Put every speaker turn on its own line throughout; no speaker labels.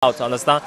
out, understand?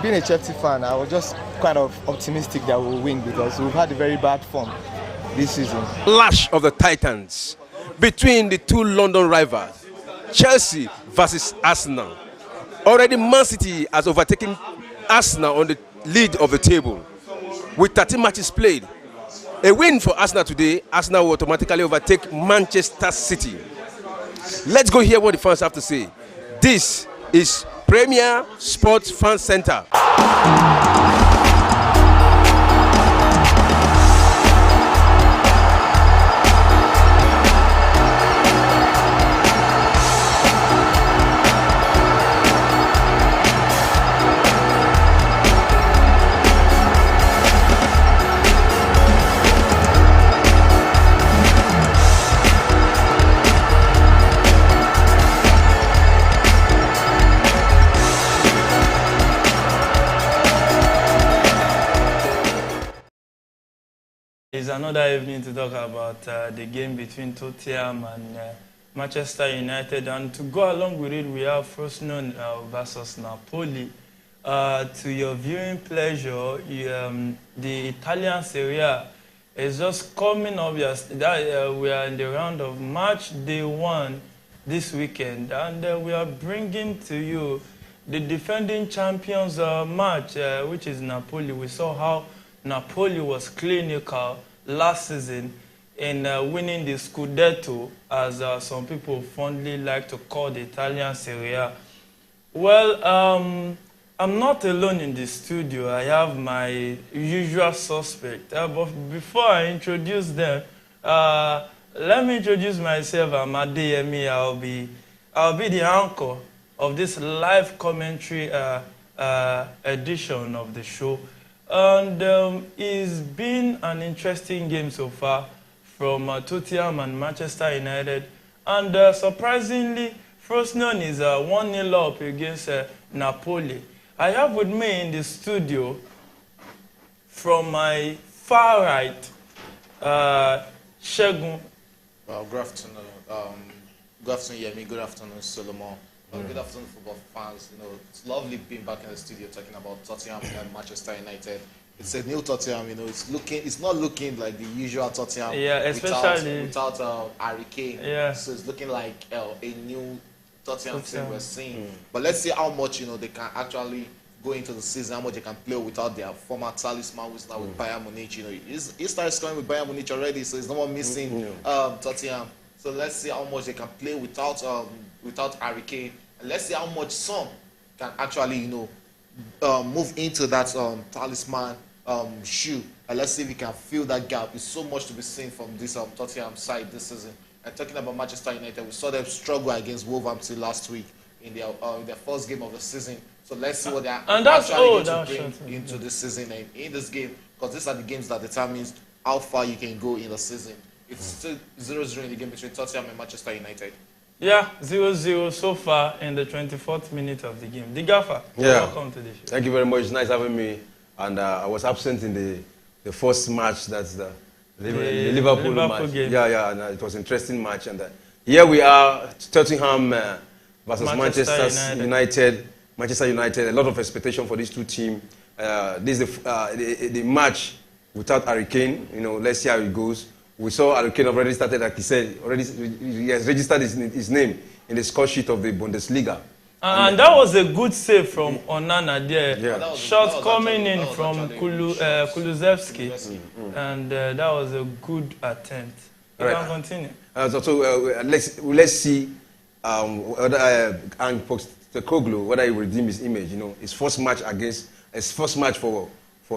Being a Chelsea fan, I was just kind of optimistic that we'll win because we've had a very bad form this season.
Clash of the Titans between the two London rivals, Chelsea versus Arsenal. Already Man City has overtaken Arsenal on the lead of the table with 13 matches played. A win for Arsenal today, Arsenal will automatically overtake Manchester City. Let's go hear what the fans have to say. This is Premier Sports Fan Center.
It's another evening to talk about the game between Tottenham and Manchester United, and to go along with it, we have Frosinone versus Napoli. To your viewing pleasure, the Italian Serie A is just coming obvious that we are in the round of match day 1 this weekend, and we are bringing to you the defending champions match, which is Napoli. We saw how Napoli was clinical last season in winning the Scudetto, as some people fondly like to call the Italian Serie A. Well, I'm not alone in the studio. I have my usual suspect. But before I introduce them, let me introduce myself. I'm Adeyemi. I'll be the anchor of this live commentary edition of the show. And it's been an interesting game so far from Tottenham and Manchester United. And surprisingly, Frosinone is 1-0 up against Napoli. I have with me in the studio, from my far right, Shegun.
Well, good afternoon. Good afternoon, Yemi. Good afternoon, Solomon. Good afternoon, football fans. You know, it's lovely being back in the studio talking about Tottenham and Manchester United. It's a new Tottenham. You know, it's not looking like the usual Tottenham.
Yeah, especially
without Harry Kane.
Yeah.
So it's looking like a new Tottenham team we're seeing. But let's see how much they can actually go into the season, how much they can play without their former talisman, who's now with Bayern Munich. You know, he started scoring with Bayern Munich already, so he's no more missing Tottenham. So let's see how much they can play without Harry Kane, and let's see how much some can actually move into that talisman shoe, and let's see if we can fill that gap. There's so much to be seen from this Tottenham side this season. And talking about Manchester United, we saw them struggle against Wolverhampton last week in their first game of the season. So let's see what they are actually going to bring into this season and in this game, because these are the games that determines how far you can go in the season. It's still 0-0 in the game between Tottenham and Manchester United.
Yeah, 0-0 so far in the 24th minute of the game. The Gaffer, welcome to the show.
Thank you very much. It's nice having me. And I was absent in the first match. That's the Liverpool match.
Game.
Yeah, and it was an interesting match. And here we are, Tottenham versus Manchester United. Manchester United. A lot of expectation for these two teams. This is the match without Harry Kane. Let's see how it goes. We saw Harry Kane already started, like he said, he has registered his name in the score sheet of the Bundesliga.
And that was a good save from Onana there.
Yeah.
Shot coming in from Kulusevski. And that was a good attempt. You can continue.
Let's see whether Postecoglou, whether he redeem his image, his first match for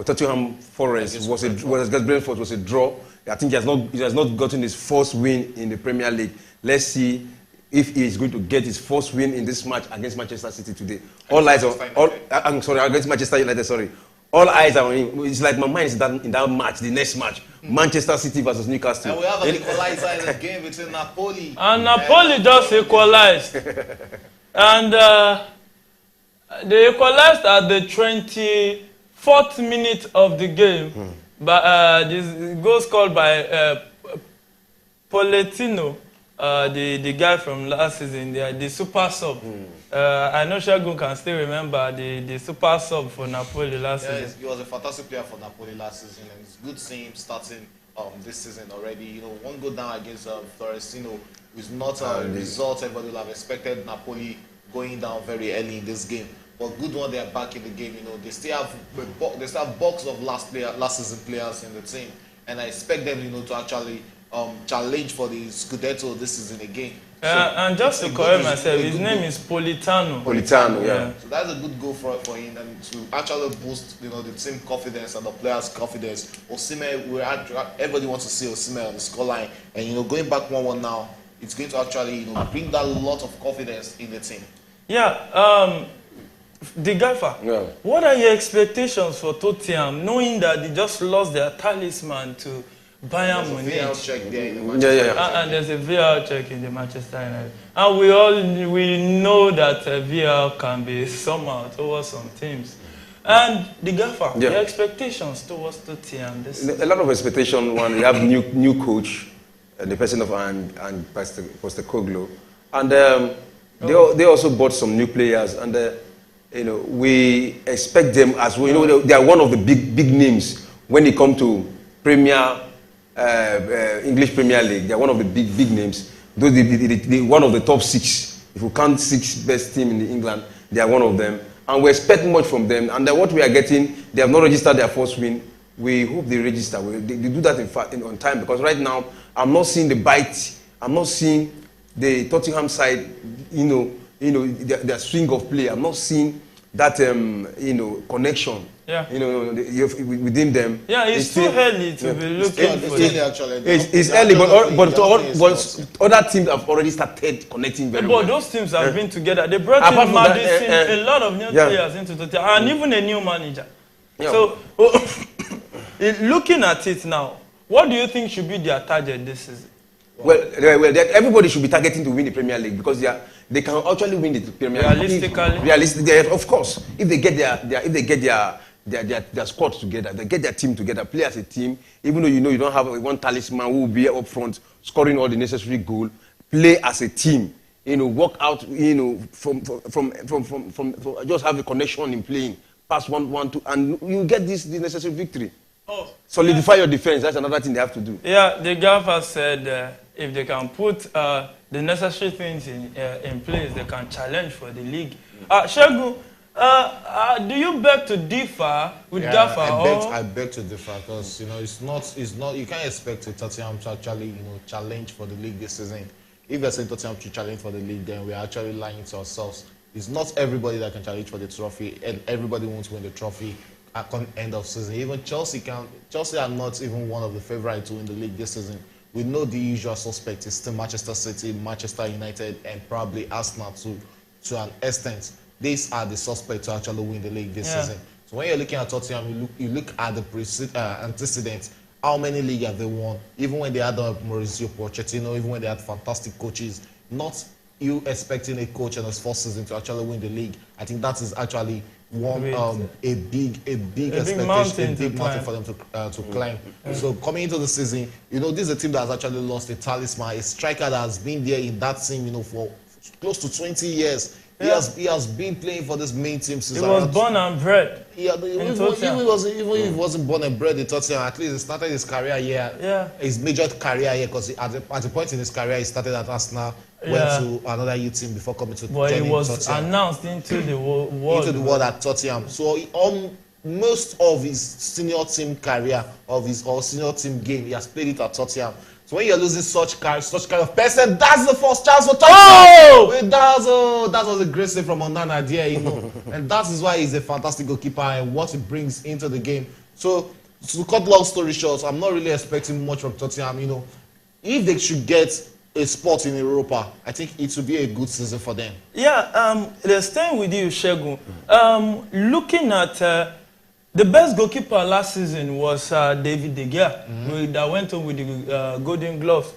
Tottenham Forest was against Brentford was a draw. I think he has not gotten his first win in the Premier League. Let's see if he is going to get his first win in this match against Manchester City today. Against Manchester United. Sorry. All eyes are on him. It's like my mind is in that match, the next match, Manchester City versus Newcastle.
And we have an equalizer in the game between Napoli.
And Napoli just equalized. And they equalized at the 24th minute of the game. But this goal scored by Pochettino, the guy from last season, the super sub. I know Shagun can still remember the super sub for Napoli last season.
He was a fantastic player for Napoli last season, and it's good seeing him starting this season already. One goal down against Frosinone is not a result everybody would have expected. Napoli going down very early in this game. But good one, they are back in the game. They still have box of last season players in the team, and I expect them, to actually challenge for the Scudetto this season again.
And just to correct myself, his name is Politano.
Politano, yeah.
So that's a good goal for him, and to actually boost, the team confidence and the players' confidence. Osimhen, everybody wants to see Osimhen on the scoreline, and going back 1-1 now, it's going to actually bring that lot of confidence in the team.
Yeah. The Gaffer, what are your expectations for Tottenham, knowing that they just lost their talisman to Bayern Munich? And there's a VR check in the Manchester United. And we know that VR can be somehow towards some teams. And the Gaffer, your expectations towards Tottenham this season?
A lot of expectation. One, we have new coach, the person of Postecoglou, and they also bought some new players, and we expect them as well. They are one of the big names when it comes to English Premier League. They are one of the big names. Those one of the top 6. If we count 6 best team in England, they are one of them. And we expect much from them. And what we are getting, they have not registered their first win. We hope they register. They do that on time, because right now I'm not seeing the bite. I'm not seeing the Tottenham side. Their swing of play. I'm not seeing that connection.
Yeah.
Within them.
Yeah, it's too early to be looking for it.
It's early, but other teams have already started connecting very well.
But those teams have been together. They brought in Madison, a lot of new players into Tottenham, and even a new manager. Yeah. So, looking at it now, what do you think should be their target this season?
Well, everybody should be targeting to win the Premier League, because they can actually win the Premier League. Realistically, of course, if they get their squad together, they get their team together, play as a team. Even though you don't have one talisman who will be up front scoring all the necessary goal, play as a team. Work out. From just have a connection in playing, pass 1-1-2, and you get the necessary victory. Solidify your defense. That's another thing they have to do.
Yeah, the Gaffer said if they can put the necessary things in place, they can challenge for the league. Shagun, do you beg to differ with Gaffer?
I beg to differ, because it's not. You can't expect Tottenham to actually challenge for the league this season. If you're saying Tottenham to challenge for the league, then we're actually lying to ourselves. It's not everybody that can challenge for the trophy, and everybody wants to win the trophy at the end of season. Even Chelsea are not even one of the favorites to win the league this season. We know the usual suspects is still Manchester City, Manchester United, and probably Arsenal to an extent. These are the suspects to actually win the league this season. So when you're looking at Tottenham, you look at the antecedents. How many leagues have they won? Even when they had Mauricio Pochettino, even when they had fantastic coaches, not you expecting a coach in his first season to actually win the league. I think that is actually a big expectation, a big mountain for them to climb. So coming into the season, this is a team that has actually lost a talisman, a striker that has been there in that team, for close to 20 years. He has been playing for this main team since
he was born and bred.
Even if he wasn't born and bred in Tottenham, at least he started his career here. Yeah. His major career here, because at the point in his career, he started at Arsenal, went to another youth team before coming to Tottenham.
But he was announced into the world.
Into the world at Tottenham. So most of his senior team career, senior team game, he has played it at Tottenham. So when you're losing such kind of person, that's the first chance for Tottenham.
Oh!
Wait, that was a great save from Onana there, and that is why he's a fantastic goalkeeper and what he brings into the game. So to cut long story short, I'm not really expecting much from Tottenham. If they should get a spot in Europa, I think it would be a good season for them.
Yeah, they're staying with you, Shegun. Looking at the best goalkeeper last season was David De Gea, that went on with the Golden Gloves.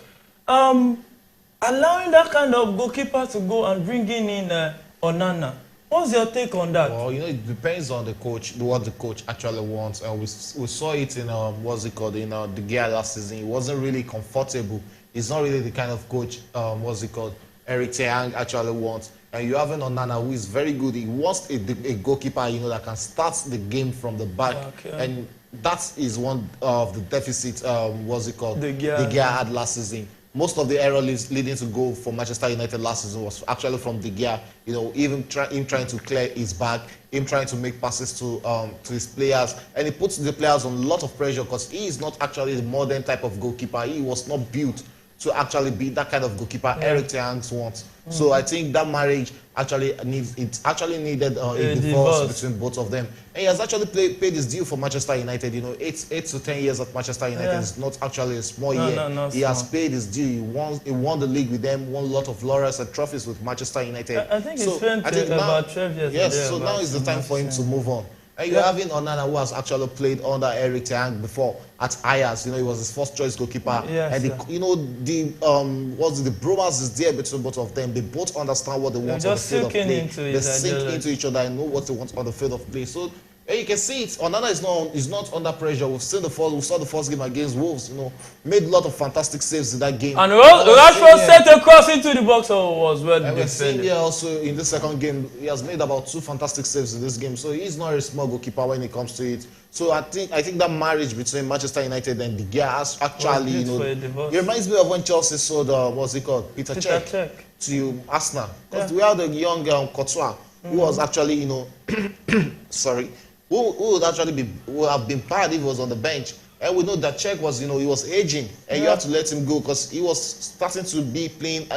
Allowing that kind of goalkeeper to go and bringing in Onana, what's your take on that?
Well, it depends on the coach, what the coach actually wants. And we saw it in, in De Gea last season. He wasn't really comfortable. He's not really the kind of coach, Eric Ten Hag actually wants. And you have an Onana who is very good. He wants a goalkeeper, that can start the game from the back. Okay. And that is one of the deficits, De Gea had last season. Most of the errors leading to goal for Manchester United last season was actually from De Gea. Him trying to clear his back, him trying to make passes to his players, and he puts the players on a lot of pressure because he is not actually the modern type of goalkeeper. He was not built to actually be that kind of goalkeeper Eric Ten Hag wants. So I think that marriage needed a divorce between both of them. And he has actually paid his due for Manchester United. 8 to 10 years at Manchester United is not actually a small year. He has paid his due. He won the league with them, won a lot of laurels and trophies with Manchester United.
I think it's about 12 years.
Yes, so now is the time for him to move on. And you're having Onana, who has actually played under Eric Ten Hag before at Ajax. He was his first choice goalkeeper.
Yes,
and the bromance is there between both of them. They both understand what they want on the field of play. They sink into each other and know what they want on the field of play. So you can see it. Onana is not under pressure. We saw the first game against Wolves. Made a lot of fantastic saves in that game.
And Rashford set a cross into the box, so was well defended.
We're seeing here also in the second game, he has made about 2 fantastic saves in this game. So he's not a small goalkeeper when it comes to it. So I think that marriage between Manchester United and De Gea has actually, it reminds me of when Chelsea sold Peter Cech to Arsenal. Because we had a young Courtois who was actually, sorry. Who would have been bad if he was on the bench. And we know that Cech was, he was aging, and you have to let him go because he was starting to be playing.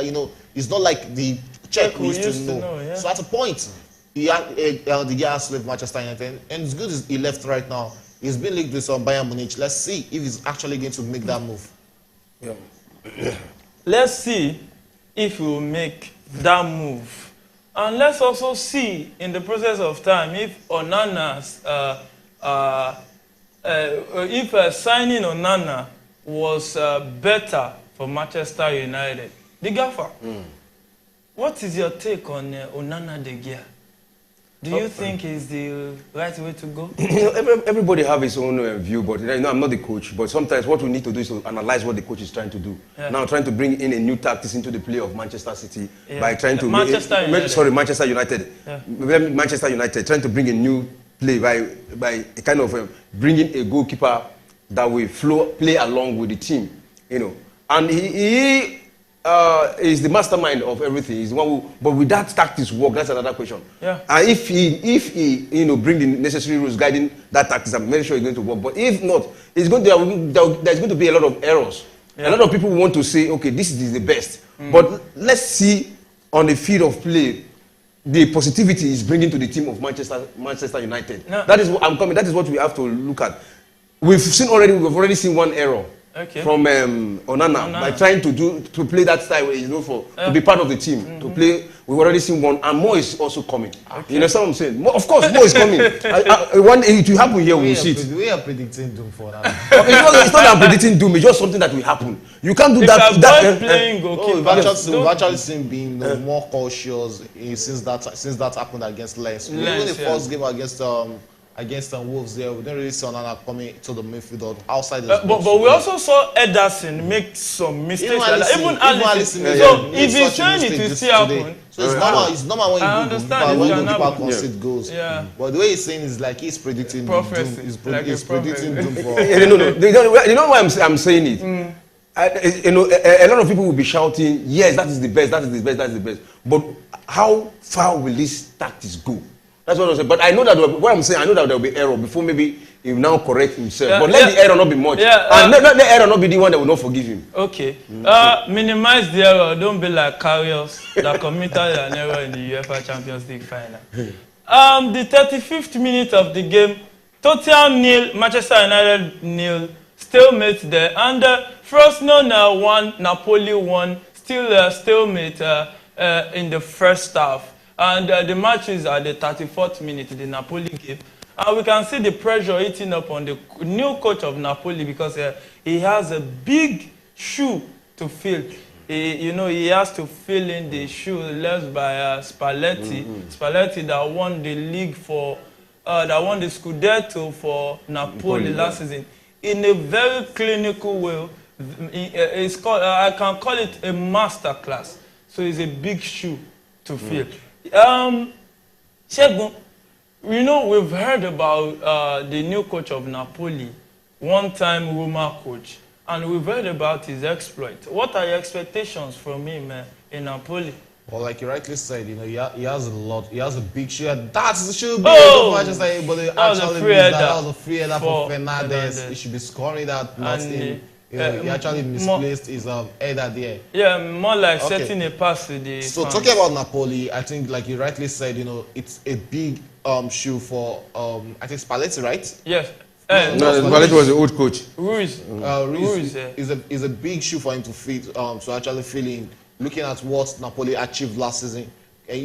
It's not like the Cech we used to know. So at a point, De Gea has left Manchester United, and it's good he left right now. He's been linked with Bayern Munich. Let's see if he's actually going to make that move.
Yeah.
Let's see if he will make that move. And let's also see, in the process of time, if Onana's, if signing Onana was better for Manchester United. The Gaffer, what is your take on Onana De Gea? Do you think it's the right way to go?
Everybody have his own view, but I'm not the coach. But sometimes what we need to do is to analyze what the coach is trying to do. Yeah. Now trying to bring in a new tactics into the play of Manchester City by trying to Manchester United. Yeah. Manchester United trying to bring a new play by kind of bringing a goalkeeper that will play along with the team, And he is the mastermind of everything. He's the one who, but with that tactics work, that's another question. Yeah. And if he bring the necessary rules guiding that tactics, I'm very sure it's going to work. But if not, there's going to be a lot of errors. Yeah. A lot of people want to say, okay, this is the best. But let's see on the field of play the positivity is bringing to the team of Manchester United. No. That is what I'm coming. That is what we have to look at. We've already seen one error. Okay. From Onana by trying to play that style, to be part of the team, to play. We've already seen one, and more is also coming. Okay. You know what I'm saying? Of course, more is coming. One it will happen here. We'll see it.
We are predicting doom for that.
It's not that I'm predicting doom. It's just something that will happen. You can't do that.
We've actually seen being more cautious since that happened against Lens. Even the first game against Wolves there, we didn't really see Onana coming to the midfield or outside the box.
But we also saw Ederson make some mistakes. Even Alisson. So if he's trying it will still happen.
So it's normal when goalkeeper concede goals. Yeah. But the way he's saying is like he's predicting doom. He's predicting doom for.
You know why I'm saying it? A lot of people will be shouting, yes, that is the best, that is the best, that is the best. But how far will this tactics go? That's what I'm saying. But I know that what I'm saying, I know that there will be error before maybe he will now correct himself.
Yeah,
But let the error not be much.
Yeah,
and let the error not be the one that will not forgive him.
Okay. Minimize the error. Don't be like Karius that committed an error in the UEFA Champions League final. The 35th minute of the game, Tottenham 0, Manchester United 0, stalemate there. And Frosinone 1, Napoli 1, still stalemate in the first half. And the match is at the 34th minute, the Napoli game. And we can see the pressure eating up on the new coach of Napoli because he has a big shoe to fill. He has to fill in the shoe left by Spalletti. Spalletti that won the league that won the Scudetto for Napoli last season in a very clinical way. It's called, I can call it a master class. So it's a big shoe to fill. Shegun, we've heard about the new coach of Napoli, one-time Roma coach, and we've heard about his exploit. What are your expectations from him in Napoli?
Well, like you rightly said, he has a lot. He has a big shoe. That should be a Manchester, but they actually missed that. That was a free header for Fernandes. He should be scoring that. Not him. He actually misplaced his header there.
Yeah, more like setting a pass to the.
So talking about Napoli, I think, like you rightly said, it's a big shoe for I think Spalletti, right?
Yes.
No, Spalletti was the old coach.
Ruiz.
Ruiz is a big shoe for him to fit. To actually fill in. Looking at what Napoli achieved last season, and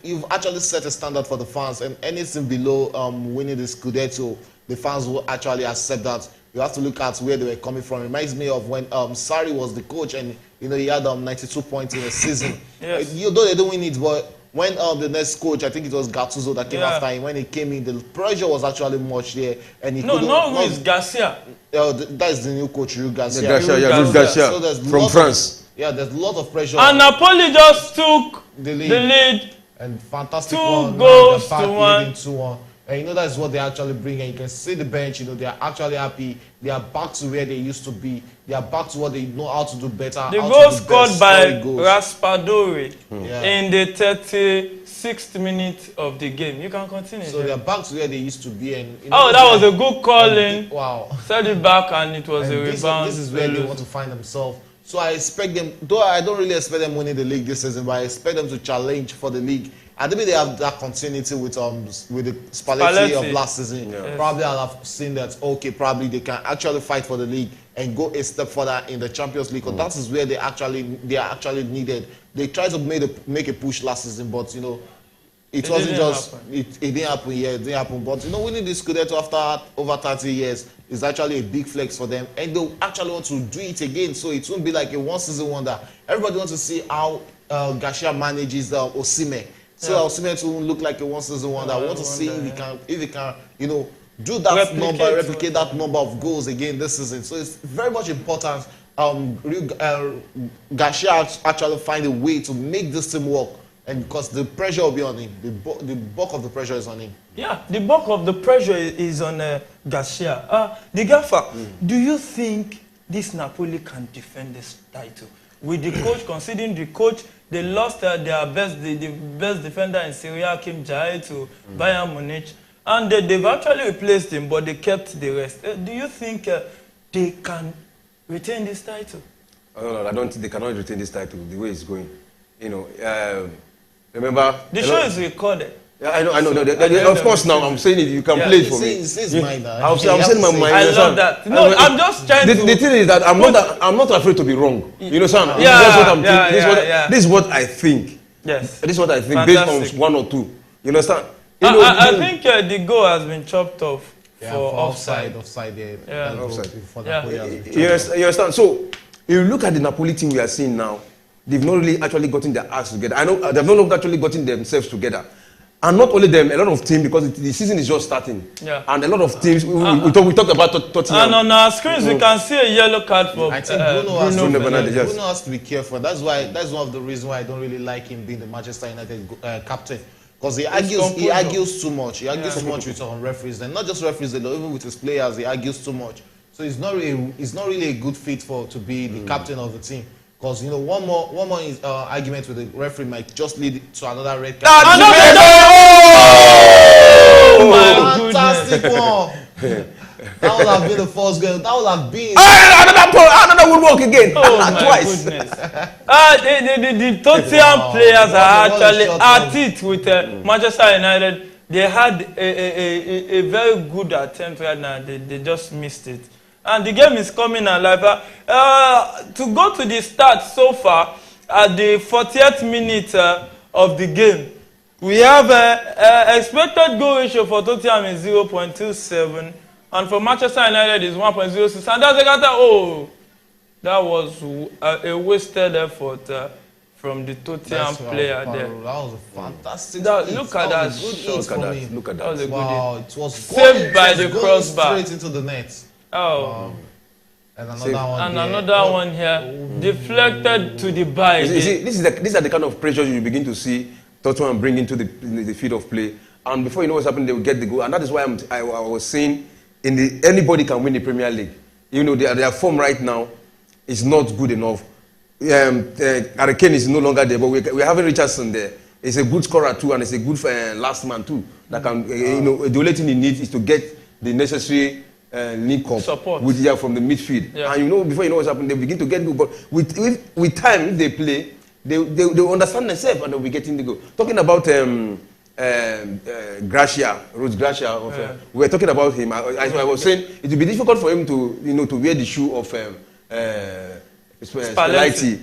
you've actually set a standard for the fans, and anything below winning the Scudetto, the fans will actually accept that. You have to look at where they were coming from. It reminds me of when Sarri was the coach, and he had 92 points in a season.
Yes.
Though they don't win it, but when the next coach, I think it was Gattuso that came after him, when he came in, the pressure was actually much there, and he
Ruiz, Garcia.
That is the new coach, Rui Garcia.
Rui Garcia,
so
from France.
There's a lot of pressure.
And Napoli just took the lead.
And fantastic
2 goals to 1.
2-1. And that's what they actually bring. And you can see the bench, they are actually happy. They are back to where they used to be. They are back to what they know how to do better.
The goal scored by Raspadori in the 36th minute of the game. You can continue.
So they are back to where they used to be. And
that was a good calling.
Wow.
Set it back and it was a rebound.
This is where they want to find themselves. So I expect them, though I don't really expect them winning the league this season, but I expect them to challenge for the league. I think they have that continuity with the Spalletti of last season. Yeah. Yes. Probably I'll have seen that, probably they can actually fight for the league and go a step further in the Champions League. Because that is where they are actually needed. They tried to make a push last season, but it wasn't just it didn't happen. Yeah, it didn't happen. But winning this Scudetto after over 30 years is actually a big flex for them, and they actually want to do it again. So it won't be like a one-season wonder. Everybody wants to see how Garcia manages Osimhen. So Osimhen will look like a one-season wonder. I want to see if he can, do that replicate that number of goals again this season. So it's very much important. Garcia actually find a way to make this team work. And because the pressure will be on him, the bulk of the pressure is on him. Yeah,
the bulk of the pressure is on Garcia. The Gaffer, do you think this Napoli can defend this title? With the coach, considering the coach, they lost the best defender in Serie A, Kim Jae, to Bayern Munich, and they've actually replaced him, but they kept the rest. Do you think they can retain this title?
No, I don't think they cannot retain this title the way it's going. Remember,
the show is recorded.
Yeah, I know. Of course, now I'm saying it. You can play it for me. I'm saying my mind.
I love that. No, I'm just trying to.
The thing is that I'm not afraid to be wrong. You know, Sam. This is what I think.
Yes.
This is what I think. Fantastic. Based on 1 or 2. You understand?
I think the goal has been chopped off for offside.
Offside.
Yeah.
Offside. You understand? So, if you look at the Napoli team we are seeing now, they've not really actually gotten their acts together. I know they've not actually gotten themselves together. And not only them, a lot of teams, because the season is just starting. Yeah. And a lot of teams, we talk about Tottenham.
And on our screens, we can see a yellow card for
I think Bruno has to be careful. That's one of the reasons why I don't really like him being the Manchester United captain. Because he argues too much. He argues too much with referees. And not just referees, even with his players, he argues too much. So it's not really a good fit to be the captain of the team. Because one more argument with the referee might just lead to another red card.
Oh my
fantastic one! That would have been the first goal. That would have been.
Another woodwork again.
Oh my
Twice.
goodness. The Tottenham players are actually at it with Manchester United. They had a very good attempt right now. They just missed it. And the game is coming alive. To go to the start so far, at the 40th minute of the game, we have expected goal ratio for Tottenham is 0.27, and for Manchester United is 1.06. And that's that was a wasted effort from the Tottenham player there.
That was a fantastic.
Look at that.
Look at that.
That was a
Wow,
good
it was
saved by the crossbar.
Straight into the net.
Oh.
And another
one here, deflected to the bar.
You see, these are the kind of pressures you begin to see Tottenham bring into the field of play. And before you know what's happening, they will get the goal. And that is why I was saying, anybody can win the Premier League. You know, their form right now is not good enough. Harry Kane is no longer there, but we're having Richardson there. He's a good scorer too, and he's a good last man too. That can, the only thing he needs is to get the necessary link up
support
from the midfield. Yeah. And before you know what's happening, they begin to get good. But with time, if they play, they understand themselves and they'll be getting the goal. Talking about Gracia, Rose Gracia, we were talking about him. I was saying it will be difficult for him to wear the shoe of Spalletti.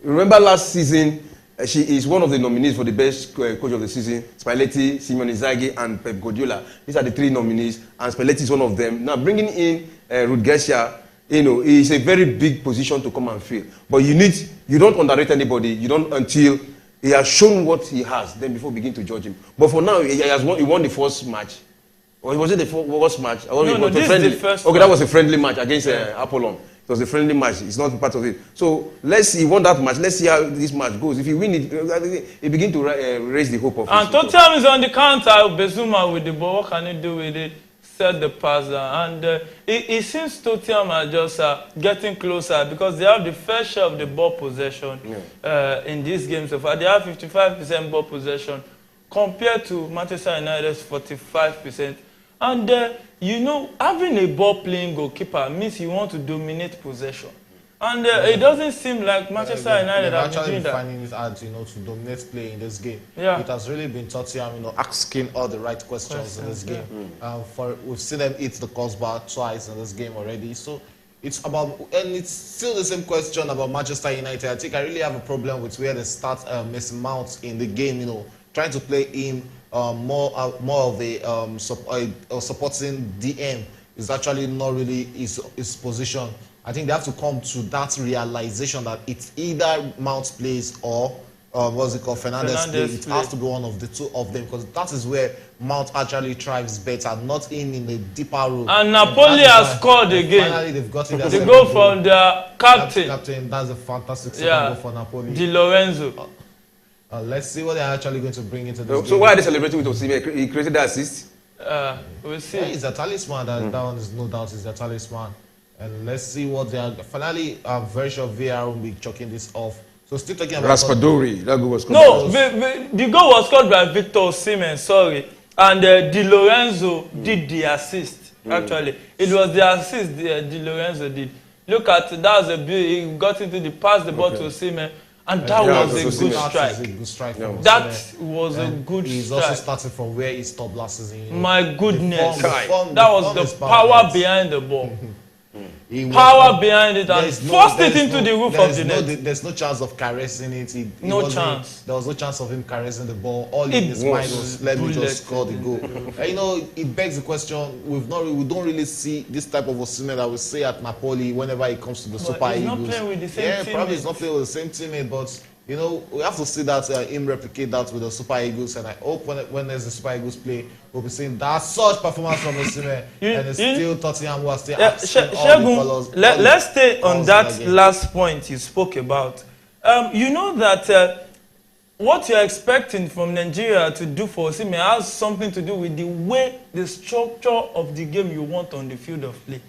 Remember last season, she is one of the nominees for the best coach of the season. Spalletti, Simone Inzaghi, and Pep Guardiola. These are the three nominees, and Spalletti is one of them. Now bringing in Rud Garcia, is a very big position to come and fill. But you don't underrate anybody. You don't until he has shown what he has. Then before begin to judge him. But for now, he won the first match. Or was it the first match?
No, this is the first.
Okay, that was a friendly match against Apollon. It was a friendly match. It's not part of it. So let's see. He won that match. Let's see how this match goes. If he win it, he begin to raise the hope of.
And Tottenham is on the counter. Bezuma with the ball. What can he do with it? Set the pass down. And it seems Tottenham are just getting closer because they have the fair share of the ball possession in this game so far. They have 55% ball possession compared to Manchester United's 45%. And, having a ball-playing goalkeeper means you want to dominate possession. And it doesn't seem like Manchester United have been doing that.
Finding it hard, to dominate play in this game.
Yeah.
It has really been Tottenham, asking all the right questions in this game. We've seen them hit the crossbar twice in this game already. So it's still the same question about Manchester United. I think I really have a problem with where they start Mason Mount in the game, trying to play in more of a supporting DM is actually not really his position. I think they have to come to that realization that it's either Mount plays or Fernandes plays. It has to be one of the two of them because that is where Mount actually thrives better, not in a deeper role.
And Napoli has scored again.
Finally, they've got it.
The goal from their captain.
That's a fantastic second goal for Napoli.
Di Lorenzo.
Let's see what they're actually going to bring into this game.
So why are they celebrating with Osimhen? He created the assist?
We'll see.
Yeah, it's a talisman. That one is no doubt is a talisman. And let's see what they are. Finally, I'm very sure VR will be chucking this off. So still talking about
Raspadori. That goal was scored.
No, the goal was scored by Victor Osimhen, sorry. And Di Lorenzo did the assist, actually. It was the assist Di Lorenzo did. Look at that. He got into the pass, the ball to Osimhen. And that was a good strike. That was a good strike.
He's also starting from where he stopped last season.
My goodness. That was the power behind the ball. Power behind it and forced it into the roof of the net.
There's no chance of caressing it.
No chance.
There was no chance of him caressing the ball. All in his mind was, let me just score the goal. It begs the question, we don't really see this type of Osimhen that we see at Napoli whenever he comes to the Super Eagles.
He's not playing with the same teammate.
Yeah, probably he's not playing with the same teammate, but we have to see that him replicate that with the Super Eagles, and I hope when there's the Super Eagles play, we'll be seeing that such performance from Osimhen, and it's still Tottenham who are still asking all the colours.
Let's stay on that last point you spoke about. You know that what you're expecting from Nigeria to do for Osimhen has something to do with the way, the structure of the game you want on the field of play.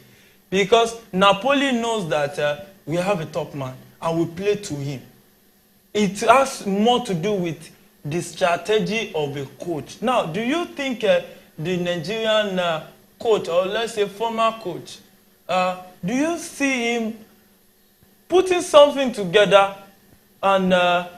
Because Napoli knows that we have a top man, and we play to him. It has more to do with the strategy of a coach. Now, do you think the Nigerian coach, or let's say former coach, do you see him putting something together and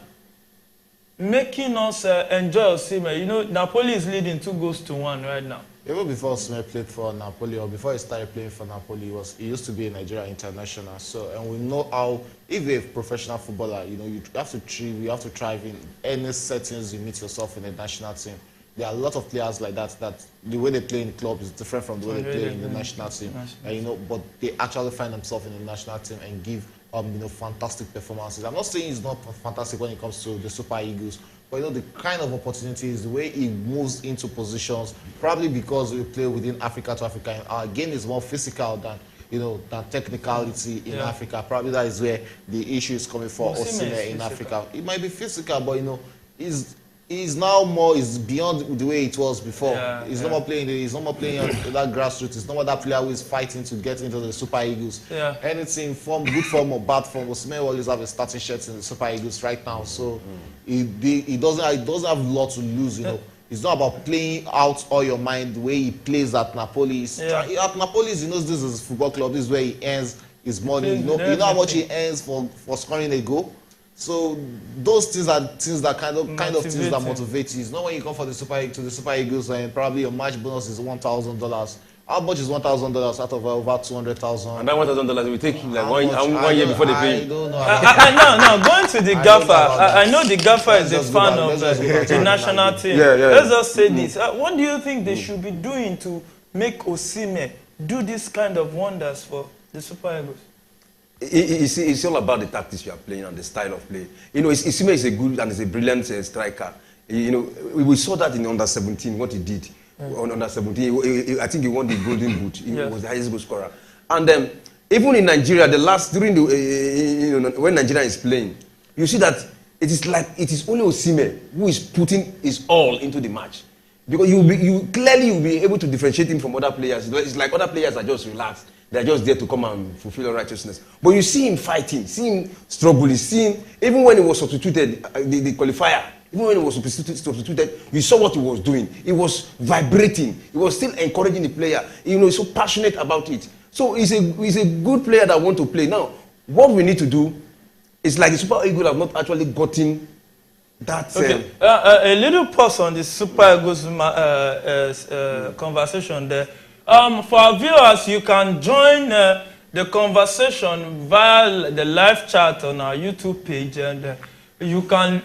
making us enjoy Osimhen? You know, Napoli is leading 2-1 right now.
Even before Osimhen played for Napoli, or before he started playing for Napoli, he used to be a Nigeria international. So, and we know how, if you're a professional footballer, you know, you have to thrive in any settings you meet yourself in the national team. There are a lot of players like that, the way they play in the club is different from the way they play in the national team. And, you know, but they actually find themselves in the national team and give you know, fantastic performances. I'm not saying it's not fantastic when it comes to the Super Eagles, but you know, the kind of opportunities, the way he moves into positions, probably because we play within Africa to Africa, and our game is more physical than, you know, than technicality in Africa. Probably that is where the issue is coming for Osimhen in Africa. It might be physical, but you know, he's now more, is beyond the way it was before. He's no more playing on that grassroots. It's no more that player who is fighting to get into the Super Eagles. Anything from good form or bad form, Osimhen will always have a starting shirt in the Super Eagles right now. So he doesn't have a lot to lose, you know. It's not about playing out all your mind the way he plays at Napoli. At Napoli, he knows this is a football club. This is where he earns his money. You know how much he earns for scoring a goal. So those things are things that kind of things that motivate you. It's not when you come for the Super Eagles and probably your match bonus is $1,000. How much is $1,000 out of over 200,000?
And that $1,000 will take like one year before they pay.
I don't know. Going to the gaffer, I know the gaffer is a fan of the national team. Let's just say this. What do you think they should be doing to make Osimhen do this kind of wonders for the Super Eagles?
It's all about the tactics you are playing and the style of play. You know, Osimhen is a good and is a brilliant striker. You know, we saw that in under 17 what he did. On under 17, I think he won the Golden Boot. He was the highest goal scorer. And even in Nigeria, when Nigeria is playing, you see that it is only Osimhen who is putting his all into the match. Because you'll be able to differentiate him from other players. It's like other players are just relaxed. They're just there to come and fulfill righteousness. But you see him fighting, see him struggling, see him, even when he was substituted, the qualifier, even when he was substituted, you saw what he was doing. He was vibrating. He was still encouraging the player. You know, he's so passionate about it. So he's a good player that wants to play. Now, what we need to do is like the Super Eagles have not actually gotten that.
Okay. A little pause on the Super Eagles conversation there. For our viewers, you can join the conversation via the live chat on our YouTube page, and you can,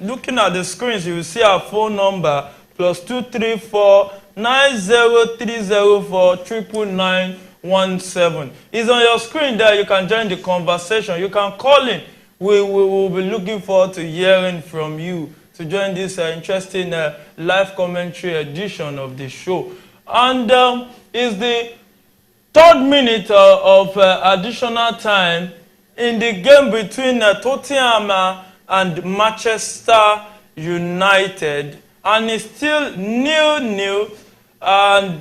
looking at the screens, you will see our phone number +234 9030 99917. It's on your screen there. You can join the conversation. You can call in. We will be looking forward to hearing from you to join this interesting live commentary edition of the show. And it's the 3rd minute of additional time in the game between Tottenham and Manchester United, and it's still 0-0, and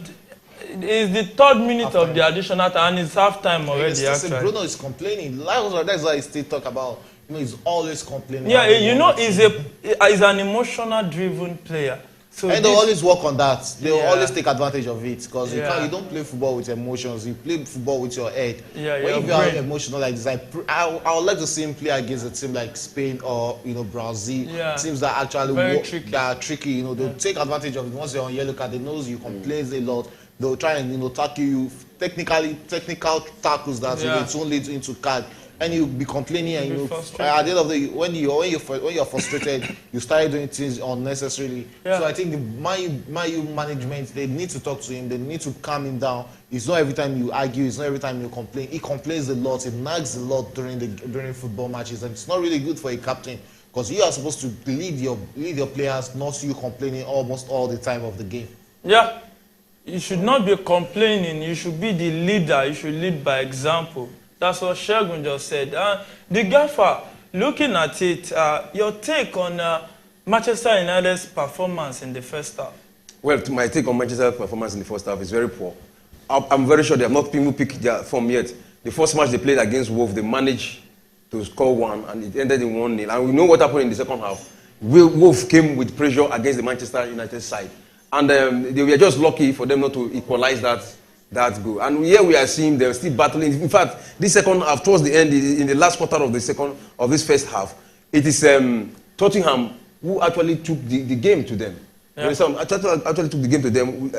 it's the 3rd minute of the additional time, and it's half-time already. Actually,
Bruno is complaining. That's why I still talk about. You know, he's always complaining.
Yeah, you know, he's an emotional-driven player. So
and they'll always work on that. They'll always take advantage of it, because you don't play football with emotions. You play football with your head. When you are emotional like this, I would like to see him play against a team like Spain or Brazil. Teams that actually that are tricky. You know, they'll take advantage of it. Once you're on yellow card, they know you complain a lot. They'll try and tackle you technical tackles that it's only into card. And you'll be complaining, and at the end of the day, when you're frustrated, you start doing things unnecessarily. So I think the Man U management, they need to talk to him. They need to calm him down. It's not every time you argue. It's not every time you complain. He complains a lot. He nags a lot during football matches, and it's not really good for a captain, because you are supposed to lead your players, not you complaining almost all the time of the game.
Yeah, you should not be complaining. You should be the leader. You should lead by example. That's what Shegun just said. The gaffer, looking at it, your take on Manchester United's performance in the first half?
Well, my take on Manchester's performance in the first half is very poor. I'm very sure they have not even picked their form yet. The first match they played against Wolves, they managed to score 1, and it ended in 1-0. And we know what happened in the second half. Wolves came with pressure against the Manchester United side. And they were just lucky for them not to equalize that that goal. And here we are seeing they're still battling. In fact, this second half, towards the end, in the last quarter of this first half, it is Tottenham who actually took the game to them. Yeah. Actually took the game to them.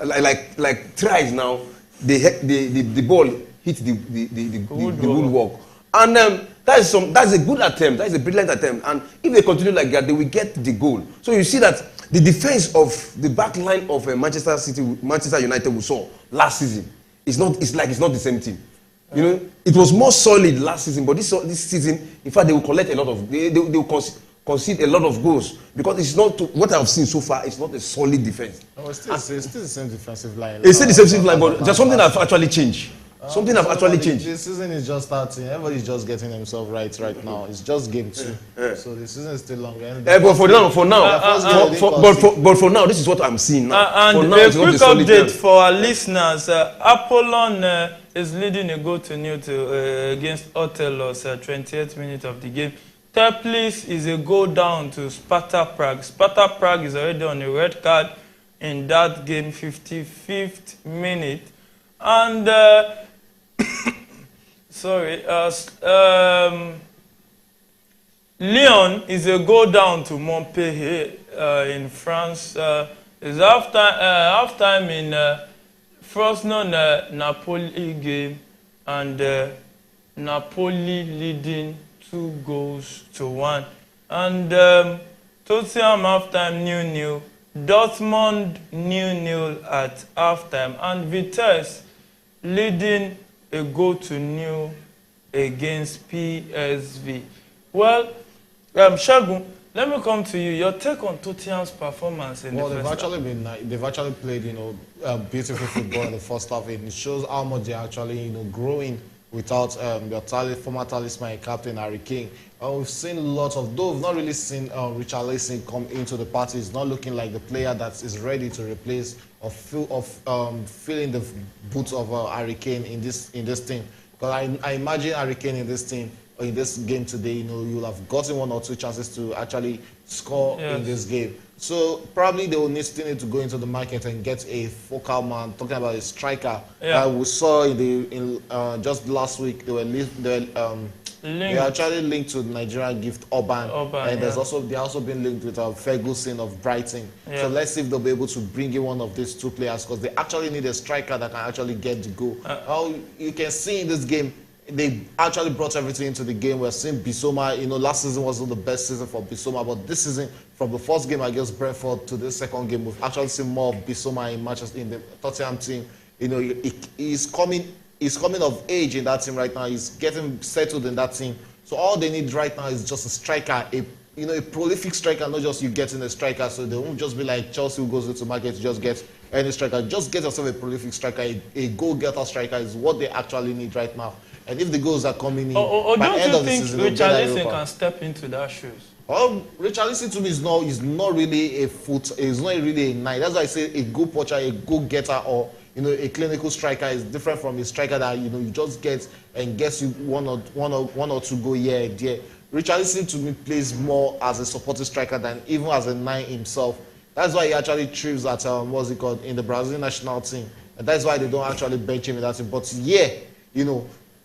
Like tries now, the ball hit the woodwork. And that's a good attempt. That is a brilliant attempt. And if they continue like that, they will get the goal. So you see that the defense of the back line of Manchester United we saw last season it's not the same team. You know, it was more solid last season, but this season, in fact, they will collect a lot of they will concede a lot of goals because it's not what I've seen so far. It's not a solid defense.
No, it's still the same defensive line.
It's still the same defensive line, but there's something that actually changed. Something have actually changed.
The season is just starting. Everybody's just getting himself right now. It's just game 2, so the season is still long.
But for now, this is what I'm seeing now.
And
now,
a quick update for our listeners: Apollon is leading a goal to nil against Otelos, 28th minute of the game. Teplis is a goal down to Sparta Prague. Sparta Prague is already on a red card in that game, 55th minute, and. Lyon is a go down to Montpellier in France. It's halftime in Frosinone Napoli game, and Napoli leading 2-1. And Tottenham halftime 0-0. Dortmund 0-0 at halftime, and Vitesse leading a goal to nil against PSV. Well, Shagun, let me come to you. Your take on Tottenham's performance in the first half.
They've actually played, beautiful football in the first half. It shows how much they're actually, growing without their former talisman captain Harry Kane. We've seen lots of, though we've not really seen Richarlison come into the party. He's not looking like the player that is ready to replace or filling the boots of Harry Kane in this team. Because I imagine Harry Kane in this team, or in this game today, you'll have gotten 1 or 2 chances to actually score in this game. So probably they will still need to go into the market and get a focal man. Talking about a striker, we saw in just last week they actually linked to the Nigerian gift Urban, and they're also been linked with Ferguson of Brighton. So let's see if they'll be able to bring in one of these 2 players, because they actually need a striker that can actually get the goal. You can see in this game, they actually brought everything into the game. We're seeing Bissouma. Last season wasn't the best season for Bissouma, but this season, from the first game against Brentford to this second game, we've actually seen more of Bissouma in the Tottenham team. He's coming of age in that team right now. He's getting settled in that team. So all they need right now is just a striker, a prolific striker, not just you getting a striker. So they won't just be like Chelsea who goes into market to just get any striker. Just get yourself a prolific striker, a goal-getter striker is what they actually need right now. And if the goals are coming in, by the end of the season,
Richarlison can step into that shoes?
Richarlison to me is not really a 9. That's why I say a goal poacher, a goal getter, or a clinical striker is different from a striker that you just get and gets you one or two goal here and there. Richarlison to me plays more as a supporting striker than even as a 9 himself. That's why he actually thrives at in the Brazilian national team, and that's why they don't actually bench him in that team. But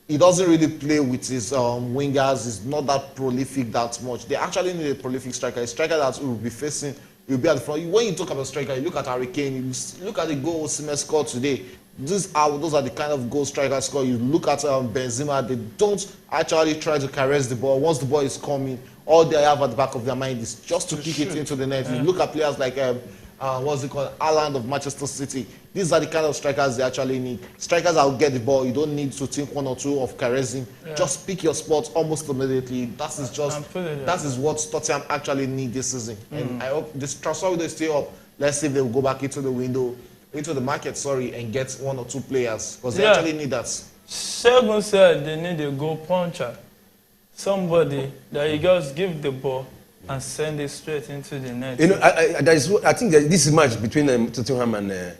he doesn't really play with his wingers. He's not that prolific that much. They actually need a prolific striker, a striker that will be facing, will be at the front. When you talk about striker, you look at Harry Kane, you look at the goal Osimhen scored today. Those are the kind of goal strikers score. You look at Benzema, they don't actually try to caress the ball. Once the ball is coming, all they have at the back of their mind is just to kick it into the net. You look at players like Haaland of Manchester City. These are the kind of strikers they actually need. Strikers that will get the ball. You don't need to think 1 or 2 of caressing. Just pick your spot almost immediately. That is what Tottenham actually need this season. And I hope this transfer window stay up. Let's see if they will go back into the market, and get 1 or 2 players, because they actually need that.
Segun said they need a goal puncher. Somebody that you just give the ball and send it straight into the net.
I think that this match between Tottenham and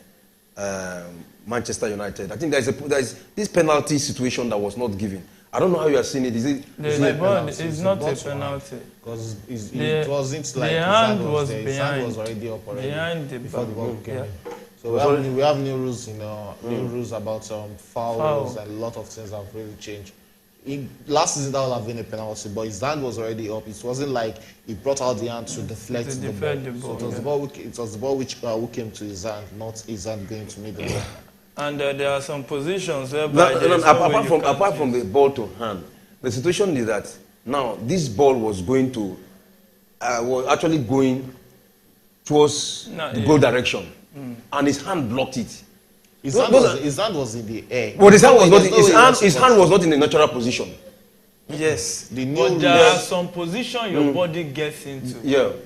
Manchester United, I think there's this penalty situation that was not given. I don't know how you are seeing it.
It's not a penalty.
Because it wasn't like
the hand was
behind. His hand was already up already.
Behind the
before the ball came in. So we have new rules, new rules about fouls, and a lot of things have really changed. Last season that would have been a penalty, but his hand was already up. It wasn't like he brought out the hand to deflect the ball. So it was the ball which who came to his hand, not his hand going to meet the ball.
And there are some positions where
apart from the ball to hand, the situation is that now this ball was going to was actually going towards the goal direction, and his hand blocked it.
His hand was in the air.
Well, his hand was not in the natural position.
Yes, but there are some position your body gets into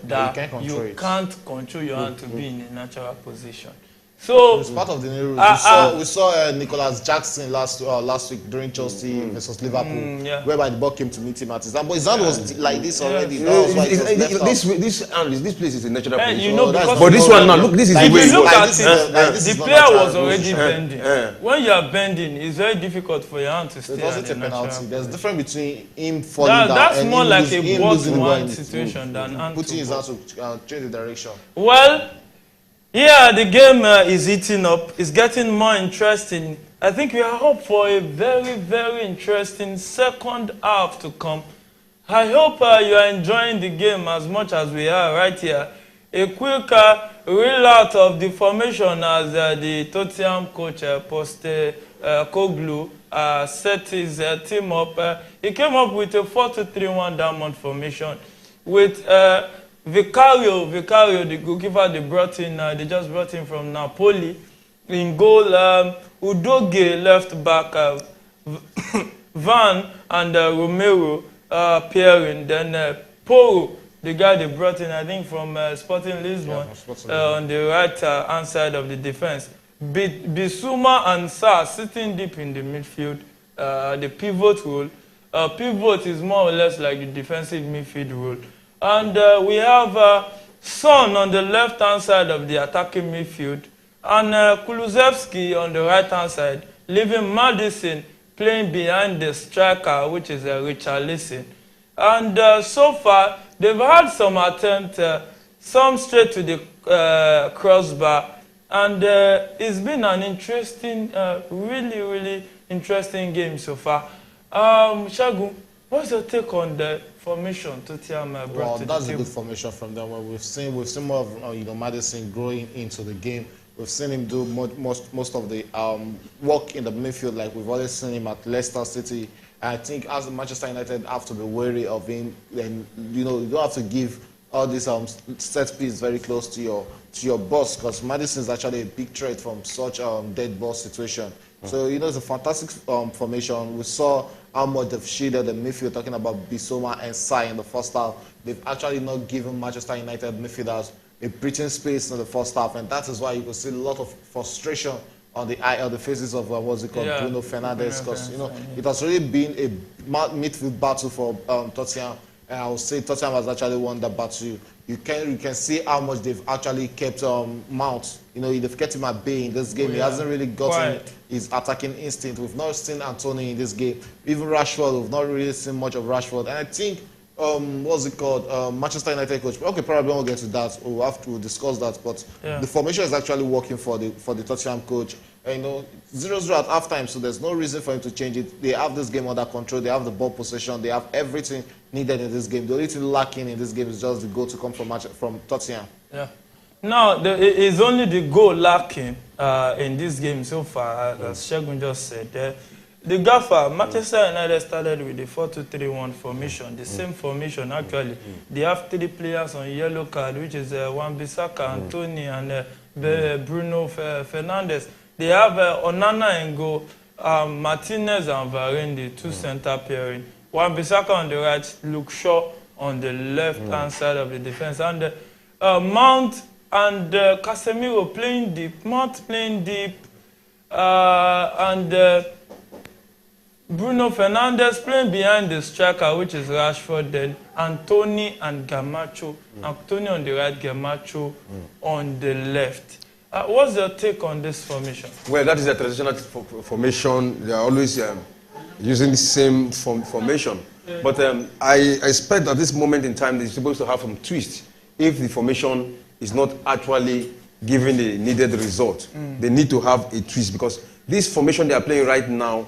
that you can't control your hand to be in a natural position. So
it's part of the new rules. We saw Nicholas Jackson last week during Chelsea versus Liverpool, whereby the ball came to meet him at his hand. But his hand was like this already.
This place is a natural position.
But
this one now, look, this is the way.
If you look at it, the player was already bending. When you are bending, it's very difficult for your hand to stay.
It wasn't a penalty. There's a difference between him falling down
that's
and
more
him
like a ball-to-hand
situation
than
putting his hand to change the direction.
Well, yeah, the game is heating up. It's getting more interesting. I think we are up for a very, very interesting second half to come. I hope you are enjoying the game as much as we are right here. A quick reel out of the formation as the Tottenham coach Koglu set his team up. He came up with a 4-2-3-1 diamond formation with Vicario, the goalkeeper they just brought in from Napoli. In goal, Udogie left back, Van and Romero pairing. Then Poro, the guy they brought in, I think from Sporting Lisbon, on the right hand side of the defense. Bissouma and Sarr sitting deep in the midfield, the pivot role. Pivot is more or less like the defensive midfield role. And we have Son on the left-hand side of the attacking midfield, and Kulusevski on the right-hand side, leaving Madison playing behind the striker, which is Richarlison. And so far, they've had some attempts, some straight to the crossbar, and it's been an interesting, really, really interesting game so far. Shagun, what's your take on the formation Tottenham brought to the
that's
team?
A good formation from them. Well, we've seen more of Madison growing into the game. We've seen him do most of the work in the midfield, like we've always seen him at Leicester City. I think as Manchester United have to be wary of him, and you don't have to give all these set piece very close to your boss, because Madison is actually a big threat from such dead ball situation. So it's a fantastic formation. We saw how much they've shielded the midfield, talking about Bissouma and Sarr in the first half. They've actually not given Manchester United midfielders a breathing space in the first half, and that is why you can see a lot of frustration on the faces of Bruno Fernandes, because it has really been a midfield battle for Tottenham, and I would say Tottenham has actually won that battle. You can see how much they've actually kept Mount. They've kept him at bay in this game. He hasn't really gotten his attacking instinct. We've not seen Antonio in this game. Even Rashford, we've not really seen much of Rashford. And I think, Manchester United coach. Okay, probably won't get to that. We'll have to discuss that. But the formation is actually working for the Tottenham coach. And 0-0 at halftime, so there's no reason for him to change it. They have this game under control. They have the ball possession. They have everything needed in this game. The only thing lacking in this game is just the goal to come from Tottenham.
Yeah. Now, it's only the goal lacking in this game so far, as Shagun just said. The gaffer, Manchester United started with the 4-2-3-1 formation, the same formation actually. They have 3 players on yellow card, which is Wan-Bissaka, Anthony, and Bruno Fernandes. They have Onana in goal, Martinez and Varane, the 2 center pairing. Wan-Bissaka on the right, Luke Shaw on the left-hand side of the defense. And Mount and Casemiro playing deep, Mount playing deep, and Bruno Fernandes playing behind the striker, which is Rashford, then Anthony and Garnacho. Anthony on the right, Garnacho on the left. What's your take on this formation?
Well, that is a traditional formation. They are always using the same formation. But I expect at this moment in time they're supposed to have some twist if the formation is not actually giving the needed result. They need to have a twist because this formation they are playing right now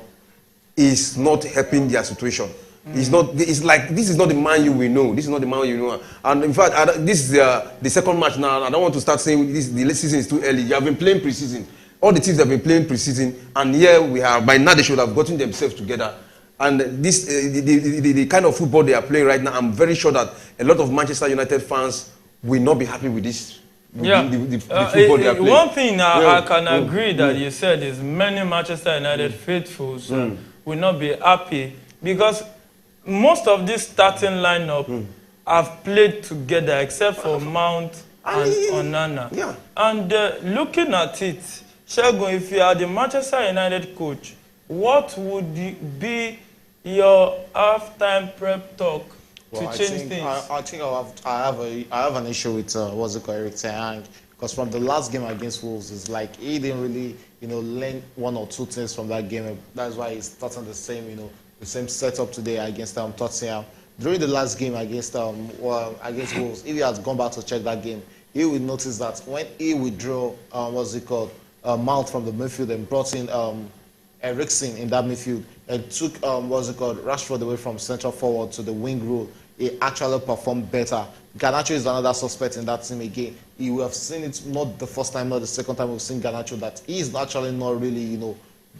is not helping their situation. It's not. It's like this is not the Man U we know. This is not the Man U know. And in fact, this is the second match now. I don't want to start saying this. The season is too early. You have been playing preseason. All the teams have been playing preseason, and here we are. By now they should have gotten themselves together. And this, the kind of football they are playing right now, I'm very sure that a lot of Manchester United fans will not be happy with this. The football they are playing.
One thing I can agree that you said is many Manchester United faithfuls will not be happy because most of this starting lineup have played together except for Mount and Onana.
Yeah.
And looking at it, Shegun, if you are the Manchester United coach, what would be your halftime prep talk to change things?
I think I have an issue with Eric Ten Hag, because from the last game against Wolves, it's like he didn't really learn one or two things from that game. That's why he's starting the same setup today against Tottenham. During the last game against against Wolves, if he has gone back to check that game, he will notice that when he withdrew Mount from the midfield and brought in Eriksen in that midfield and took Rashford away from central forward to the wing role, he actually performed better. Garnacho is another suspect in that team again. We have seen it not the first time, not the second time we've seen Garnacho, that he is actually not really,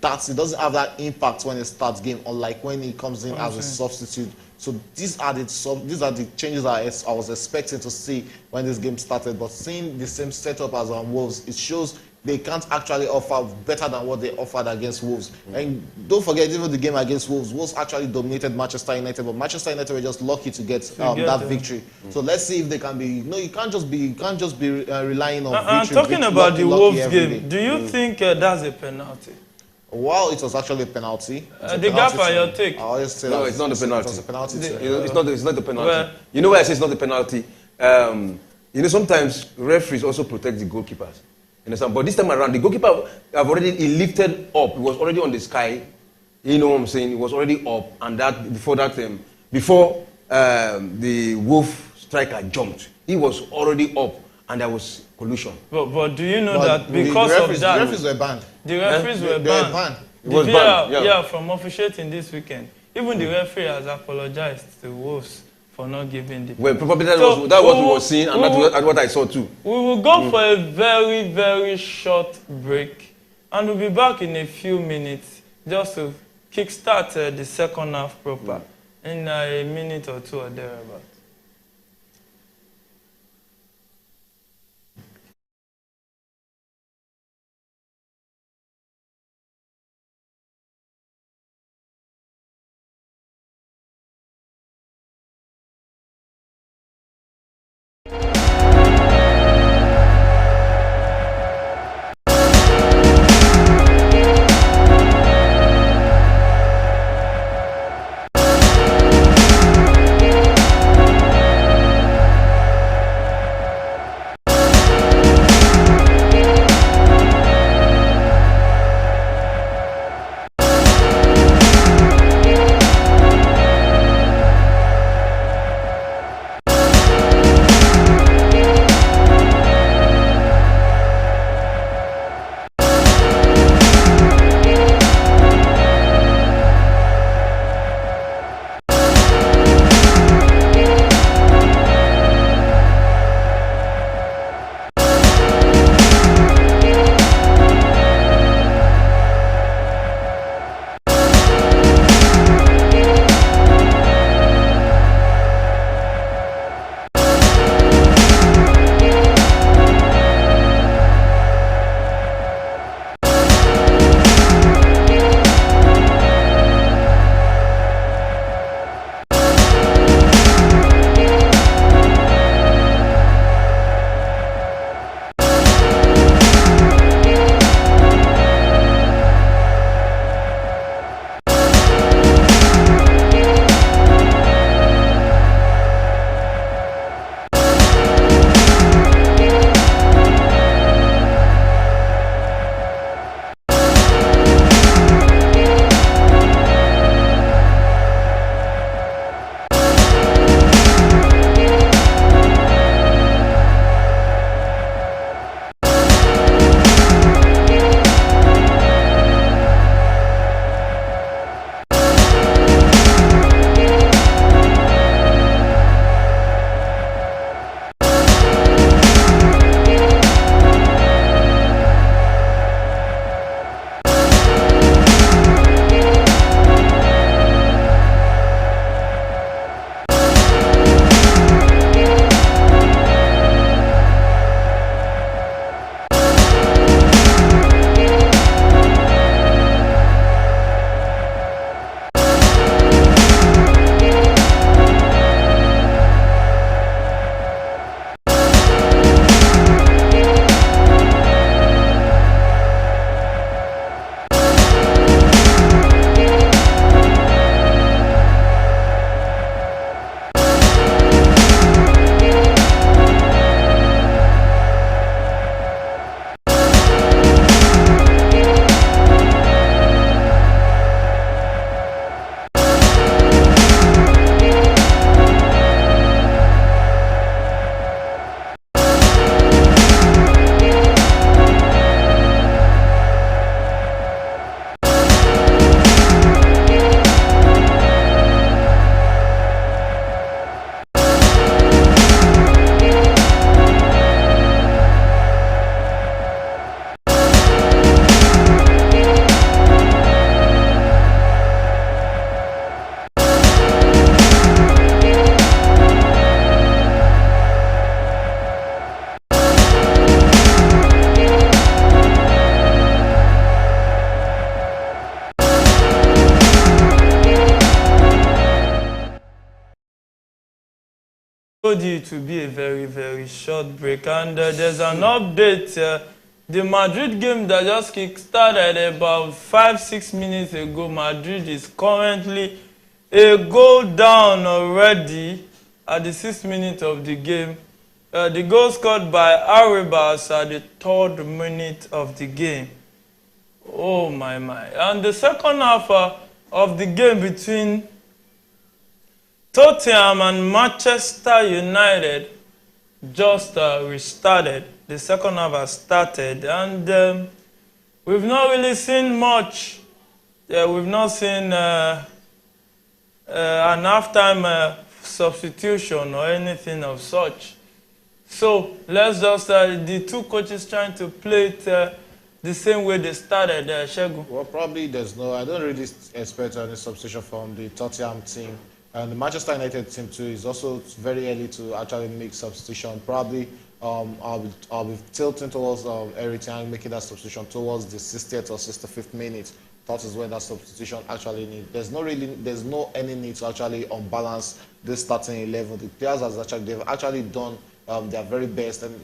that he doesn't have that impact when he starts game, unlike when he comes in as a substitute. So these are the changes I was expecting to see when this game started. But seeing the same setup as on Wolves, it shows they can't actually offer better than what they offered against Wolves. And don't forget, even the game against Wolves, Wolves actually dominated Manchester United, but Manchester United were just lucky to get that victory. So let's see if they can be. You can't just be relying on victory.
And talking about the Wolves game, do you think that's a penalty?
Well, it was actually a penalty.
The gap are your take.
I always say
no, it's not a penalty.
It was a penalty.
It's not a penalty.
Well,
you know why I say it's not a penalty? Sometimes referees also protect the goalkeepers. Understand? But this time around, the goalkeeper he lifted up. He was already on the sky. You know what I'm saying? He was already up, and before the Wolf striker jumped, he was already up, and there was collusion.
But do you know that because of that,
the referees were banned.
The referees were banned.
It was banned.
Yeah, from officiating this weekend. Even the referee has apologized to Wolves for not giving the.
Well, probably that was what we were seeing, and that's what I saw too.
We will go for a very, very short break, and we'll be back in a few minutes just to kickstart the second half proper in a minute or two or thereabouts. told you it will be a very, very short break. And there's an update. The Madrid game that just kick-started about 5-6 minutes ago. Madrid is currently a goal down already at the 6th minute of the game. The goal scored by Arribas at the 3rd minute of the game. Oh my. And the second half of the game between Tottenham and Manchester United just restarted. The second half has started, and we've not really seen much. We've not seen an halftime substitution or anything of such. So let's just the two coaches trying to play it the same way they started. Shegun.
Well, probably I don't really expect any substitution from the Tottenham team. And the Manchester United team too is also very early to actually make substitution. Probably I'll be tilting towards Eric Ten making that substitution towards the 60th or 65th minute. That is when that substitution actually needs. There's no any need to actually unbalance this starting 11. The players they've actually done their very best, and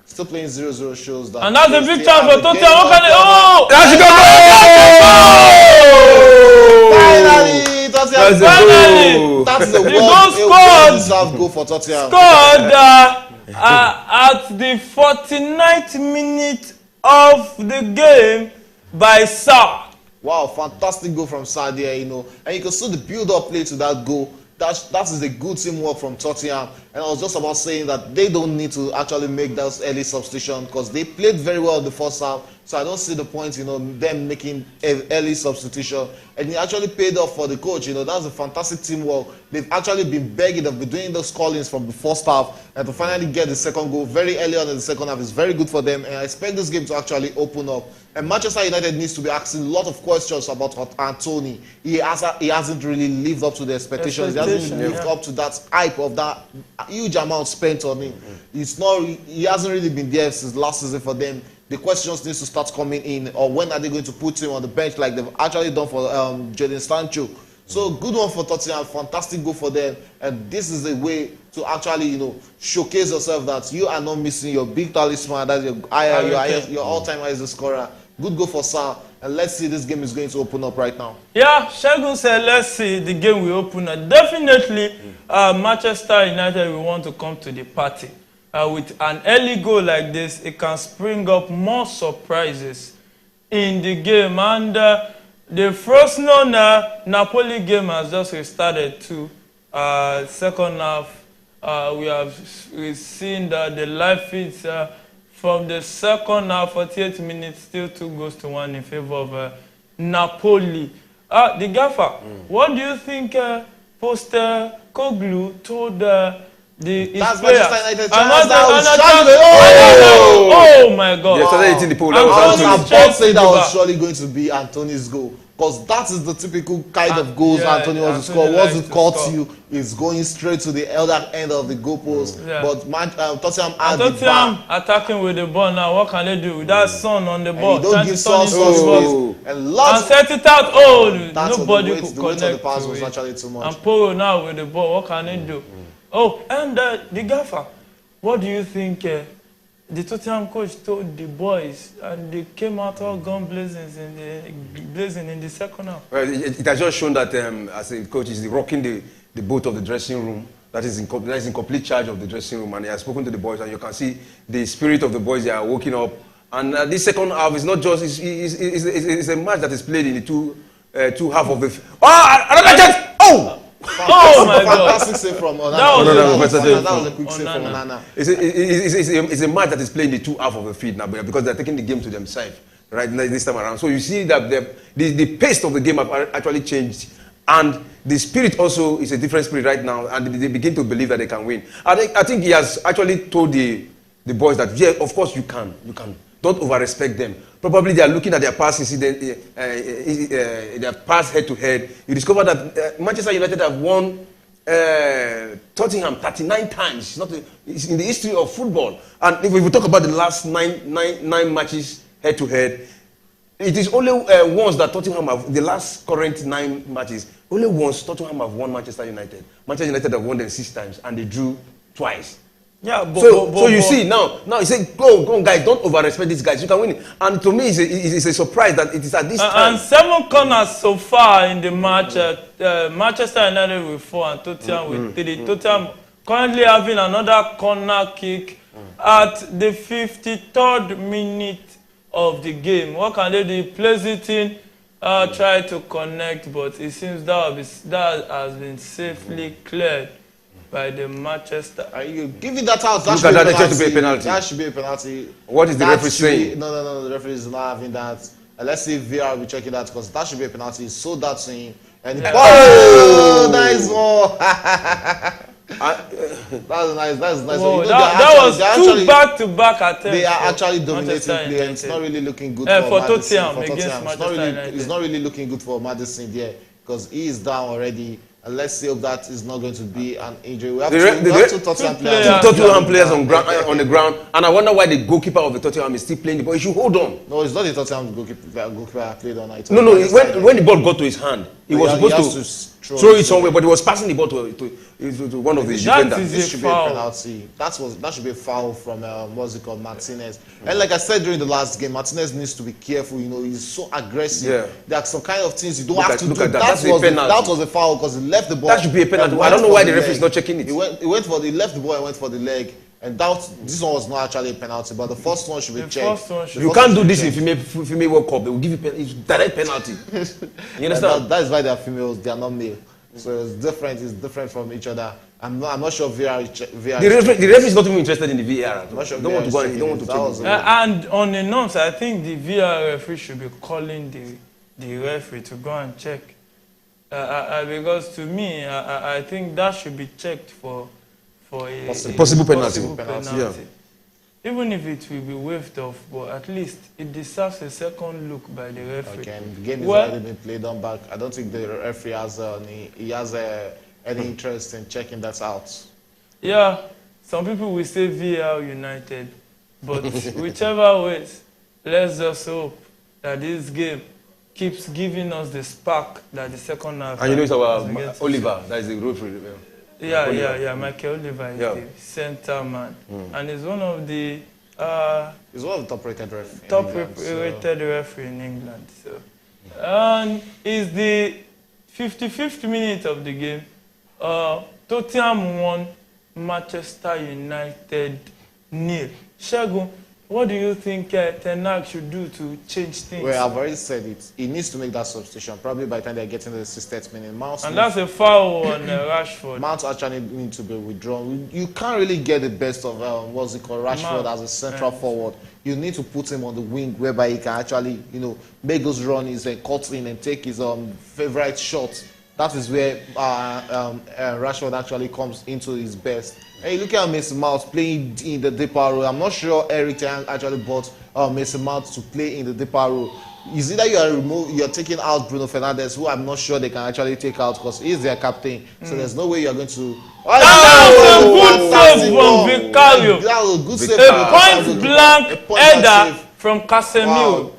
still playing 0-0 shows that.
And that's a big chance for Tottenham. What can they? Oh!
Finally, Tottenham.
Finally,
that's the
well-deserved
goal for Tottenham.
Scored at the 49th minute of the game by Sarr.
Wow, fantastic goal from Sarr there, and you can see the build-up play to that goal. That is a good teamwork from Tottenham. And I was just about saying that they don't need to actually make that early substitution because they played very well in the first half. So I don't see the point, them making an early substitution. And it actually paid off for the coach. That's a fantastic teamwork. They've actually been begging. They've been doing those call-ins from the first half. And to finally get the second goal very early on in the second half is very good for them. And I expect this game to actually open up. And Manchester United needs to be asking a lot of questions about Anthony. He hasn't really lived up to the expectations. He hasn't lived up to that hype of that huge amount spent on him. He hasn't really been there since last season for them. The questions need to start coming in, or when are they going to put him on the bench like they've actually done for Jadon Sancho. So good one for Tottenham, fantastic goal for them, and this is a way to actually showcase yourself that you are not missing your big talisman, that's your all-time highest scorer. Good goal for Sarr, and let's see this game is going to open up right now.
Yeah, Shegun said let's see the game will open up. Definitely Manchester United will want to come to the party. With an early goal like this, it can spring up more surprises in the game. And the Frosinone Napoli game has just restarted too. Second half, we've seen that the live feeds from the second half, 48 minutes, still 2-1 in favor of Napoli. The gaffer, what do you think Postecoglou told
That's
players?
Manchester United.
Oh my God!
Yesterday hitting the pole.
I was about to say that was surely going to be Anthony's goal. Because that is the typical kind of goals Anthony wants to score. Once it caught you, it's going straight to the other end of the goalpost. Yeah. But Tottenham had the ball.
Attacking with the ball now. What can they do with that Son on the ball?
And don't give Son
and set it out. Oh, nobody could connect
the pass was actually too much.
And Poro now with the ball. What can they do? Oh, and the gaffer. What do you think? The Tottenham coach told the boys, and they came out all gun blazing in the second half.
Well, it has just shown that as a coach, he's rocking the boat of the dressing room. That is in complete charge of the dressing room, and he has spoken to the boys, and you can see the spirit of the boys. They are waking up, and this second half is not just it's a match that is played in the two half of the. Another chance! Oh!
Oh my God!
Fantastic save from Onana.
That
was a quick save from Onana.
It's a match that is playing the two half of the field now because they're taking the game to themselves right this time around. So you see that the pace of the game have actually changed, and the spirit also is a different spirit right now, and they begin to believe that they can win. I think he has actually told the boys that yeah, of course you can. Don't over-respect them. Probably they are looking at their past incident, their past head-to-head. You discover that Manchester United have won Tottenham 39 times. It's in the history of football. And if we talk about the last nine matches head-to-head, it is only once that Tottenham have, the last current 9 matches, only once Tottenham have won Manchester United. Manchester United have won them 6 times, and they drew twice.
Yeah, but,
So you see now you say, go on, guys, don't over-respect these guys. You can win it. And to me, it's a surprise that it is at this time.
And 7 corners so far in the match. Manchester United with 4 and Tottenham with 3. Tottenham currently having another corner kick at the 53rd minute of the game. What can they do? Plays it in, try to connect, but it seems that has been safely cleared by the Manchester.
Are you giving that out?
Look at that, it should be a penalty.
That should be a penalty.
What is the referee saying?
No, the referee is not having that. Let's see if VR will be checking that, because that should be a penalty. He sold that to him. And oh, nice one. That's nice.
Whoa, that was 2 back-to-back attempts.
They are actually dominating play, and it's not really looking good
for
Madison.
Tottenham against Manchester United.
It's not really looking good for Madison there, because he is down already. And let's see if that is not going to be an injury. We have two Tottenham
players on the ground, and I wonder why the goalkeeper of the Tottenham is still playing the ball. He should hold on.
No, it's not the Tottenham goalkeeper played on it.
No. When the ball got to his hand, he was supposed to throw it somewhere, but he was passing the ball to one of the defenders.
This should be a penalty. That should be a foul from what's it called, Martinez. And like I said during the last game, Martinez needs to be careful. You know, he's so aggressive. Yeah. There are some kind of things you don't have to do. That was a foul because he left the ball.
That should be a penalty. I don't know why the referee is not checking it.
He left the ball and went for the leg. And this one was not actually a penalty, but the first one should be checked.
You can't do this in female World Cup. They will give you it's direct penalty. You understand?
That is why they are females. They are not male. So it's different. It's different from each other. I'm not sure VR.
The referee is not even interested in the VAR.
Sure
don't want to go. He don't want to change.
And on the norms, I think the VAR referee should be calling the referee to go and check. Because to me, I think that should be checked for a
possible penalty.
Yeah. Even if it will be waved off, but at least it deserves a second look by the referee.
Okay, and the game is already been played on back. I don't think the referee has any interest in checking that out.
Yeah, some people will say VAR United, but whichever ways, let's just hope that this game keeps giving us the spark that the second half.
And you know it's our Oliver, that is the referee.
Michael Oliver is the center man, and he's one of the
he's one of the top-rated
referee in England. So, and it's the 55th minute of the game. Tottenham won, Manchester United 0. Shagun, what do you think Ten Hag should do to change things?
Well, I've already said it. He needs to make that substitution. Probably by the time they're getting to the 60th minute.
And that's a foul on Rashford.
Mount actually needs to be withdrawn. You can't really get the best of Rashford as a central forward. You need to put him on the wing, whereby he can actually, make those runs and cut in and take his favorite shot. That is where Rashford actually comes into his best. Hey, look at Mason Mount playing in the deeper role. I'm not sure Eric Ten actually bought Mason Mount to play in the deeper role. Is either you're taking out Bruno Fernandes, who I'm not sure they can actually take out because he's their captain. So there's no way you're going to.
That was a good save from Vicario.
That was a good save.
A point blank header from Casemiro.
Wow.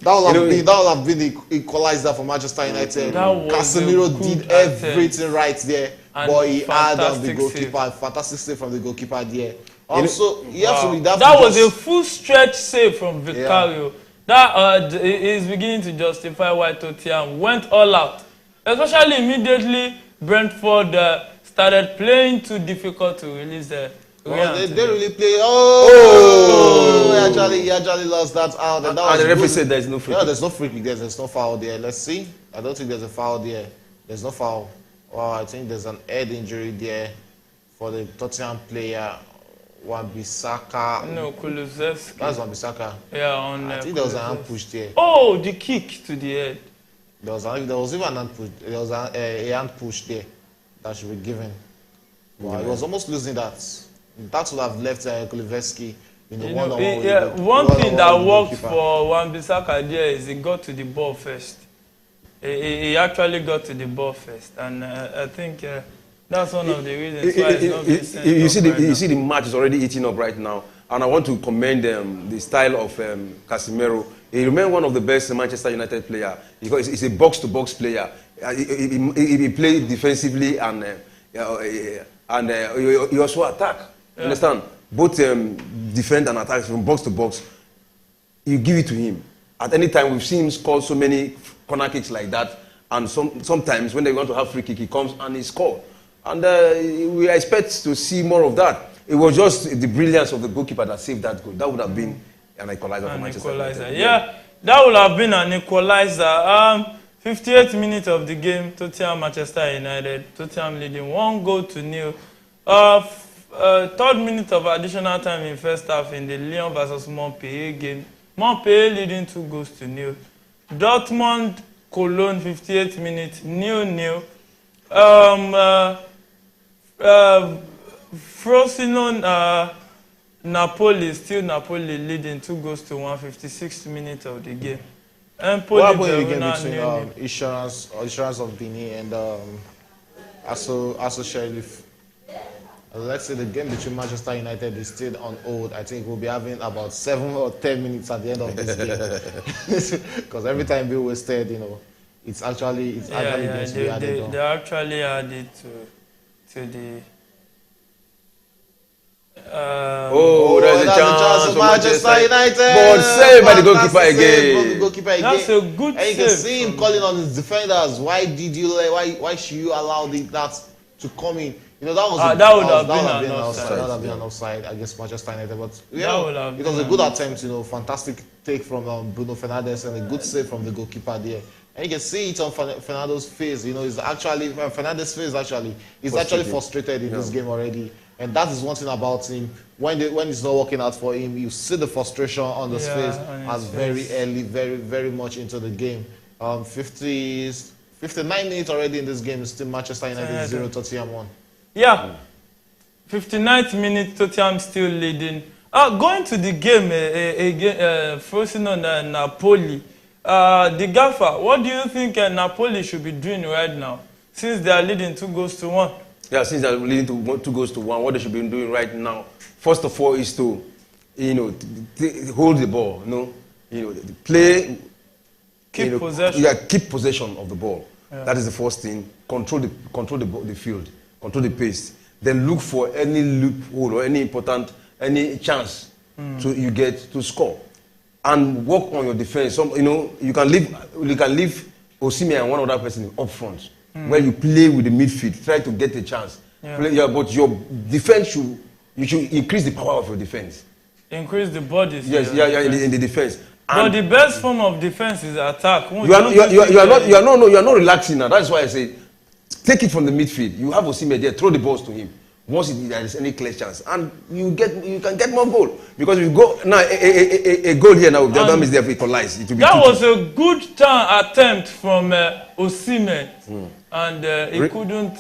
That would have been the equalizer for Manchester United. Casemiro did everything right there, but he had the goalkeeper. Fantastic save from the goalkeeper there. Also, that
was a full stretch save from Vicario. That is beginning to justify why Tottenham went all out. Especially immediately, Brentford started playing too difficult to release the.
They really play. He actually lost that out. And
the referee said there's no free kick.
Yeah, there's no free kick there. There's no foul there. Let's see. I don't think there's a foul there. There's no foul. Wow, I think there's an head injury there for the Tottenham player, Wan-Bissaka.
No, Kulusevski.
That's Wan-Bissaka.
Yeah,
I think there was an hand push there.
Oh, the kick to the head.
There was even an hand push. There was a hand push there that should be given. Wow, he was almost losing that. That would have left Kulusevski in the one-on-one.
One thing that worked for Wan-Bissaka there is he got to the ball first. He actually got to the ball first, and I think that's one of the reasons why it's not being sent
you see the match is already eating up right now, and I want to commend the style of Casemiro. He remains one of the best Manchester United player because he's a box-to-box player. He played defensively and and he also attack. You understand? Both defend and attack from box to box. You give it to him. At any time, we've seen him score so many corner kicks like that, and sometimes when they want to have free kick, he comes and he scores. And we expect to see more of that. It was just the brilliance of the goalkeeper that saved that goal. That would have been an equalizer for Manchester United.
Yeah, that would have been an equalizer. 58th minute of the game, Tottenham Manchester United. Tottenham leading 1-0. 3rd minute of additional time in first half in the Lyon versus Montpellier game. Montpellier leading 2-0. Dortmund Cologne 58th minute 0-0. Frosinone Napoli, still Napoli leading 2-1, 56th minute of the game.
What happened in the game between Insurance of Benin and Aso Sheriff? Let's say the game between Manchester United is still on hold. I think we'll be having about 7 or 10 minutes at the end of this game. Because every time we wasted, it's actually going to be added on.
They actually added to the...
there's a chance
for Manchester United.
But saved by the goalkeeper again.
That's a good save.
And you can see him calling on his defenders. Why should you allow that to come in? That would have been an offside against Manchester United. But it was a good attempt. Fantastic take from Bruno Fernandes and a good save from the goalkeeper there. And you can see it on Fernando's face. Fernandes' face is actually frustrated in this game already. And that is one thing about him. When it's not working out for him, you see the frustration on his face as very early, very, very much into the game. 59 minutes already in this game. Still Manchester United 0, Tottenham 1.
Yeah. 59th minute, Tottenham still leading. Going to the game, Frosinone and Napoli. The Gaffer, what do you think Napoli should be doing right now, since they are leading 2-1?
Yeah, since they're leading to 2-1, what they should be doing right now, first of all, is to, hold the ball, play,
keep possession.
Yeah, keep possession of the ball. Yeah. That is the first thing. Control the field, control the pace. Then look for any loophole or any chance you get to score, and work on your defense. You can leave Osimhen and one other person up front. Where you play with the midfield, try to get a chance. But your defense you should increase the power of your defense.
Increase the bodies.
Yes, in the defense.
But the best form of defense is attack.
You are not relaxing now. That's why I say, take it from the midfield. You have Osimhen there, throw the balls to him. Once there is any clear chance, and you can get more goal, because if you go now a goal here now, that means they have equalized.
That was a good attempt from Osimhen, and he couldn't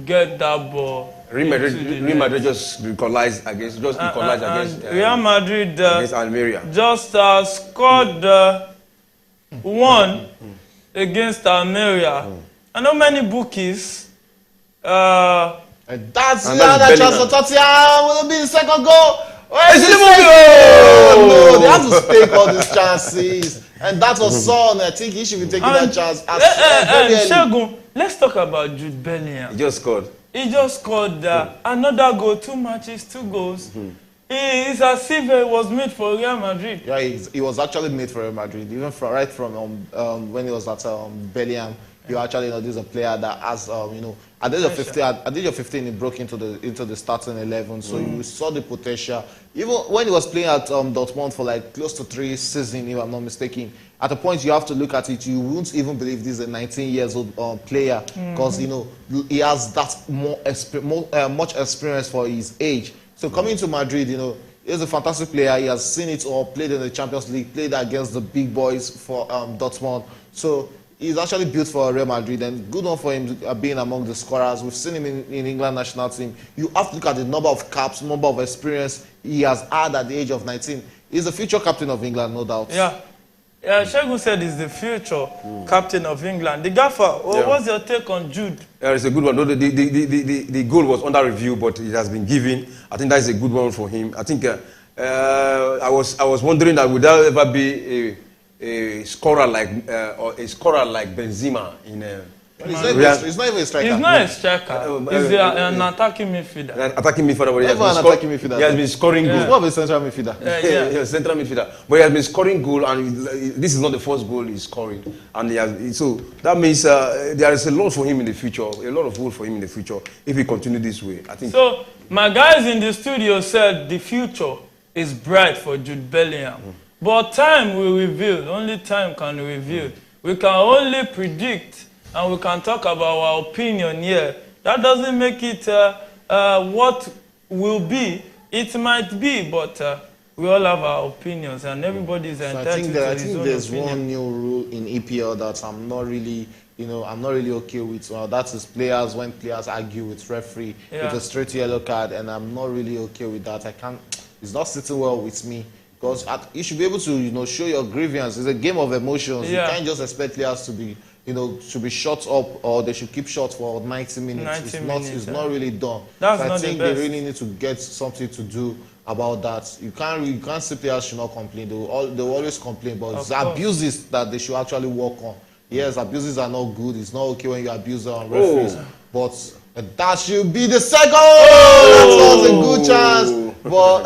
get that ball.
Real Madrid just equalized against
Real Madrid
against Almeria.
Just scored one against Almeria. I know many bookies.
And that's another chance for Tottenham. Will be the second goal.
No,
they have to take all these chances. And that was Son. I think he should be taking that chance.
Shegun, let's talk about Jude Bellingham.
He just scored.
Another goal, 2 matches, 2 goals. It's as if it was made for Real Madrid.
Yeah, he was actually made for Real Madrid. Even right from when he was at Bellingham. You actually this is a player that has at the age of 15 he broke into the starting 11, so you saw the potential. Even when he was playing at Dortmund for like close to 3 seasons, if I'm not mistaken, at a point you have to look at it, you won't even believe this is a 19 years old player, because he has that much experience for his age. So coming to Madrid, he's a fantastic player. He has seen it all, played in the Champions League, played against the big boys for Dortmund. So he's actually built for Real Madrid, and good one for him being among the scorers. We've seen him in England national team. You have to look at the number of caps, number of experience he has had at the age of 19. He's the future captain of England, no doubt.
Yeah, Shegun said he's the future captain of England. The Gaffer, what's your take on Jude?
Yeah, it's a good one. The goal was under review, but it has been given. I think that's a good one for him. I think I was wondering that would there ever be a scorer like Benzema
It's not even a striker.
He's not a striker. He's an attacking midfielder.
An attacking midfielder, but
He
has been scoring goals.
He's more of a central midfielder.
He's a central midfielder, but he has been scoring goal, and this is not the first goal he's scoring. And so that means there is a lot for him in the future, a lot of goal for him in the future if he continues this way. I think.
So my guys in the studio said the future is bright for Jude Bellingham, but time will reveal. Only time can reveal. We can only predict, and we can talk about our opinion here. That doesn't make it what will be. It might be, but we all have our opinions, and everybody is entitled to his own opinion.
I think there's one new rule in EPL that I'm not really, okay with. That is when players argue with referee with a straight yellow card, and I'm not really okay with that. It's not sitting well with me. Because you should be able to, show your grievance. It's a game of emotions.
Yeah.
You can't just expect players to be, shut up, or they should keep shut for 90 minutes. It's not really done. I think they really need to get something to do about that. You can't say players should not complain. They always complain, but it's abuses that they should actually work on. Yes, abuses are not good. It's not okay when you abuse on referees, but that should be the second. That was a good chance. But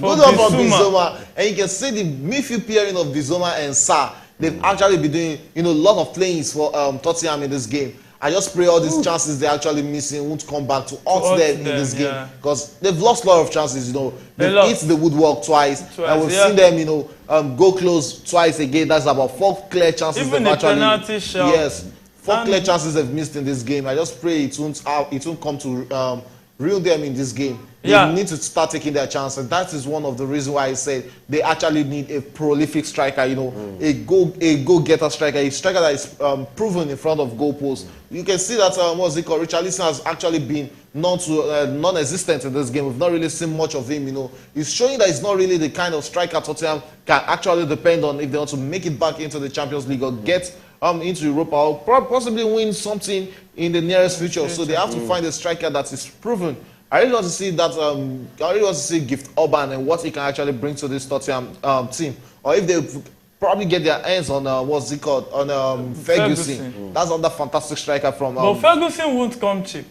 good one for Bizoma. And you can see the midfield pairing of Bizoma and Sarr. They've actually been doing a lot of playings for Tottenham in this game. I just pray all these chances they're actually missing won't come back to haunt them in this game. Because they've lost a lot of chances, They've hit the woodwork twice. And we've seen them, go close twice again. That's about 4 clear chances
even
they've actually...
penalty shot.
Yes. 4 clear chances they've missed in this game. I just pray it won't come to ruin them in this game. They need to start taking their chance, and that is one of the reasons why I said they actually need a prolific striker, a go-getter striker, a striker that is proven in front of goalposts. You can see that Richarlison has actually been non-existent in this game. We've not really seen much of him. He's showing that he's not really the kind of striker Tottenham can actually depend on if they want to make it back into the Champions League or get into Europa or possibly win something in the nearest future. So they have to find a striker that is proven. I really want to see that. I really want to see Gift Orban and what he can actually bring to this Tottenham team, or if they probably get their hands on Ferguson. That's another fantastic striker from.
But Ferguson won't come cheap.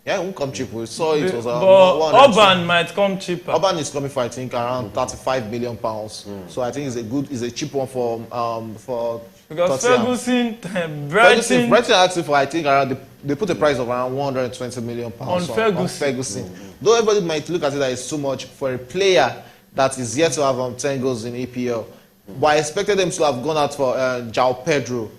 Yeah, it won't come cheap. We saw it was.
But Orban might come cheaper.
Orban is coming for I think around £35 million. So I think it's a cheap one for.
Because Ferguson,
Brighton asked for I think around they put a price of around £120 million on Ferguson. Though everybody might look at it that it's too much for a player that is yet to have 10 goals in EPL. But I expected them to have gone out for João Pedro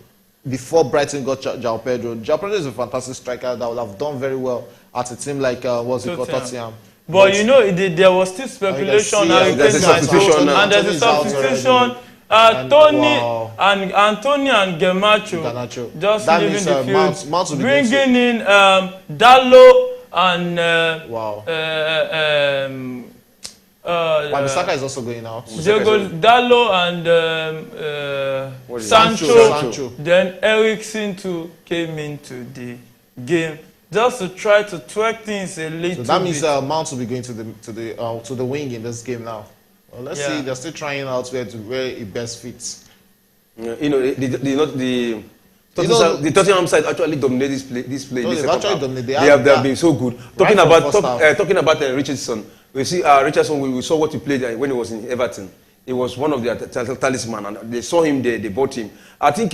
before Brighton got João Pedro. João Pedro is a fantastic striker that would have done very well at a team like Tottenham.
But there was still speculation.
There's a substitution.
And there's a substitution. Tony and Garnacho just leaving the field, bringing in Dallo and
Wan-Bissaka is also going out.
Dallo and Sancho. Then Eriksen too came into the game just to try to twerk things a little.
So that means Mount will be going to the wing in this game now. Well, let's see. They're still trying out where it best fits.
The Tottenham side actually dominate this play. They have been so good. Talking about Richardson, we see Richardson. We saw what he played when he was in Everton. He was one of their talisman, and they saw him there. They bought him. I think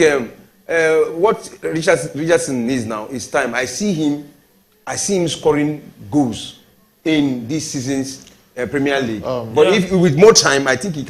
what Richardson needs now is time. I see him scoring goals in this season's Premier League. But if with more time, I think he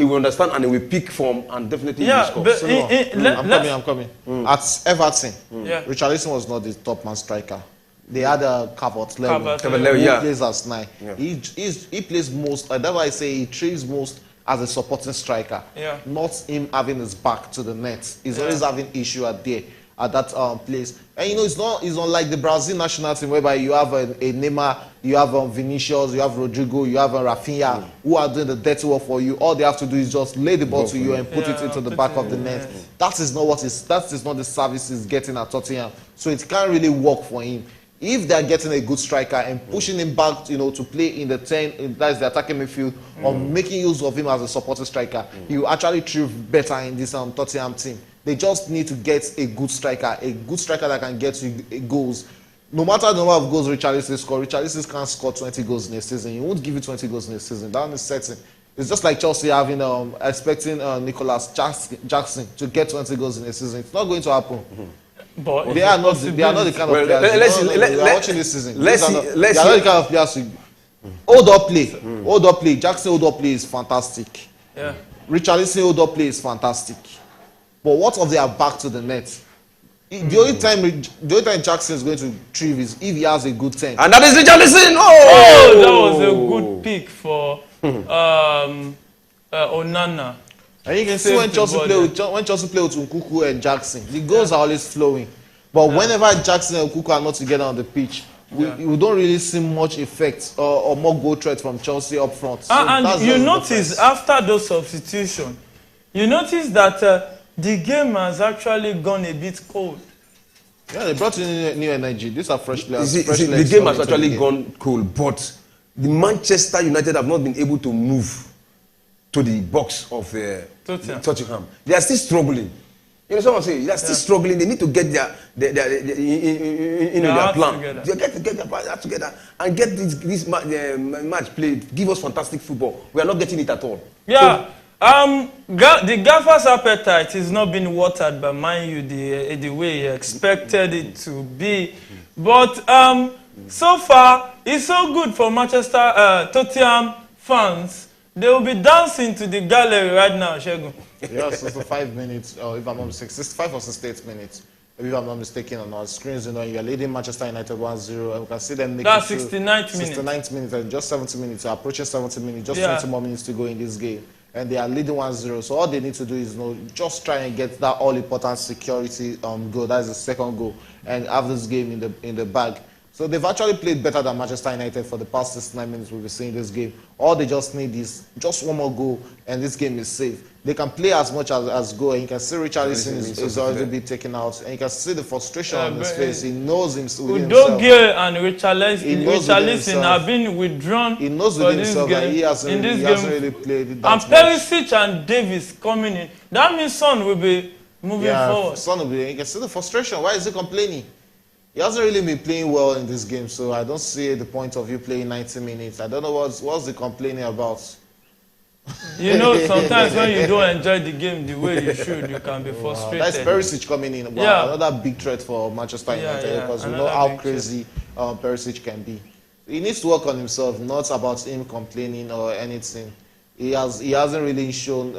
will understand and he will pick form and definitely score.
But I'm coming. At Everton, Richarlison was not the top man striker. They had a Cavert-Lewin who plays as 9. Yeah. He plays most. That's why I say he trains most as a supporting striker. Not him having his back to the net. He's always having issue at that place. And it's not like the Brazil national team whereby you have a Neymar, you have Vinicius, you have Rodrigo, you have Rafinha who are doing the dirty work for you. All they have to do is just lay the ball to you and put it into the back of the net. That is not the service he's getting at Tottenham. So it can't really work for him. If they're getting a good striker and pushing him back, to play in the 10, that is the attacking midfield, or making use of him as a supporting striker, he will actually thrive better in this Tottenham team. They just need to get a good striker that can get you goals. No matter the number of goals Richarlison score, Richarlison can't score 20 goals in a season. He won't give you 20 goals in a season. That is certain. It's just like Chelsea having expecting Nicolas Jackson to get 20 goals in a season. It's not going to happen.
But
They are not the kind of players. We are watching this season. They are not the kind of players who hold up play. Jackson hold up play is fantastic.
Yeah.
Richarlison hold up play is fantastic. But what of their back to the net? The only time Jackson is going to thrive is if he has a good 10.
And that is Richarlison.
Oh, that was a good pick for Onana.
And you can see when Chelsea play with Nkunku and Jackson, the goals are always flowing. But whenever Jackson and Nkunku are not together on the pitch, we don't really see much effect or more goal threat from Chelsea up front. So
and you notice after those substitutions, you notice that the game has actually gone a bit cold.
Yeah, they brought in new energy. These are fresh players.
The game has actually gone cold, but the Manchester United have not been able to move to the box of Tottenham. They are still struggling. You know, someone say they are still struggling. They need to get their plan.
Together.
They get their plan together and get this match played. Give us fantastic football. We are not getting it at all.
Yeah. The Gaffer's appetite is not being watered by Man U the way he expected it to be. But so far, it's so good for Tottenham fans. They will be dancing to the gallery right now, Shegun.
Yeah, 65 minutes, if I'm not mistaken, 65 or 68 minutes. If I'm not mistaken on our screens, you know, you're leading Manchester United 1-0, and we can see them make
That's
it
69th minute.
69th minute, and just 70 minutes, you're approaching 70 minutes, just 20 more minutes to go in this game. And they are leading 1-0, so all they need to do is, you know, just try and get that all-important security goal, that's the second goal, and have this game in the bag. So they've actually played better than Manchester United for the past 69 minutes we've been seeing this game. All they just need is just one more goal, and this game is safe. They can play as much as goal, and you can see Richarlison is already been taken out, and you can see the frustration on his face. He knows himself.
Udogie and Richarlison have been withdrawn.
He knows within himself that he hasn't really played it that
and
much.
Perisic and Davis coming in. That means Son will be moving forward.
Son will be. You can see the frustration. Why is he complaining? He hasn't really been playing well in this game, so I don't see the point of you playing 90 minutes. I don't know what's the complaining about.
You know, sometimes when you don't enjoy the game the way you should, you can be frustrated.
That's Perisic coming in. Wow, another big threat for Manchester United because we know how crazy Perisic can be. He needs to work on himself, not about him complaining or anything. He hasn't really shown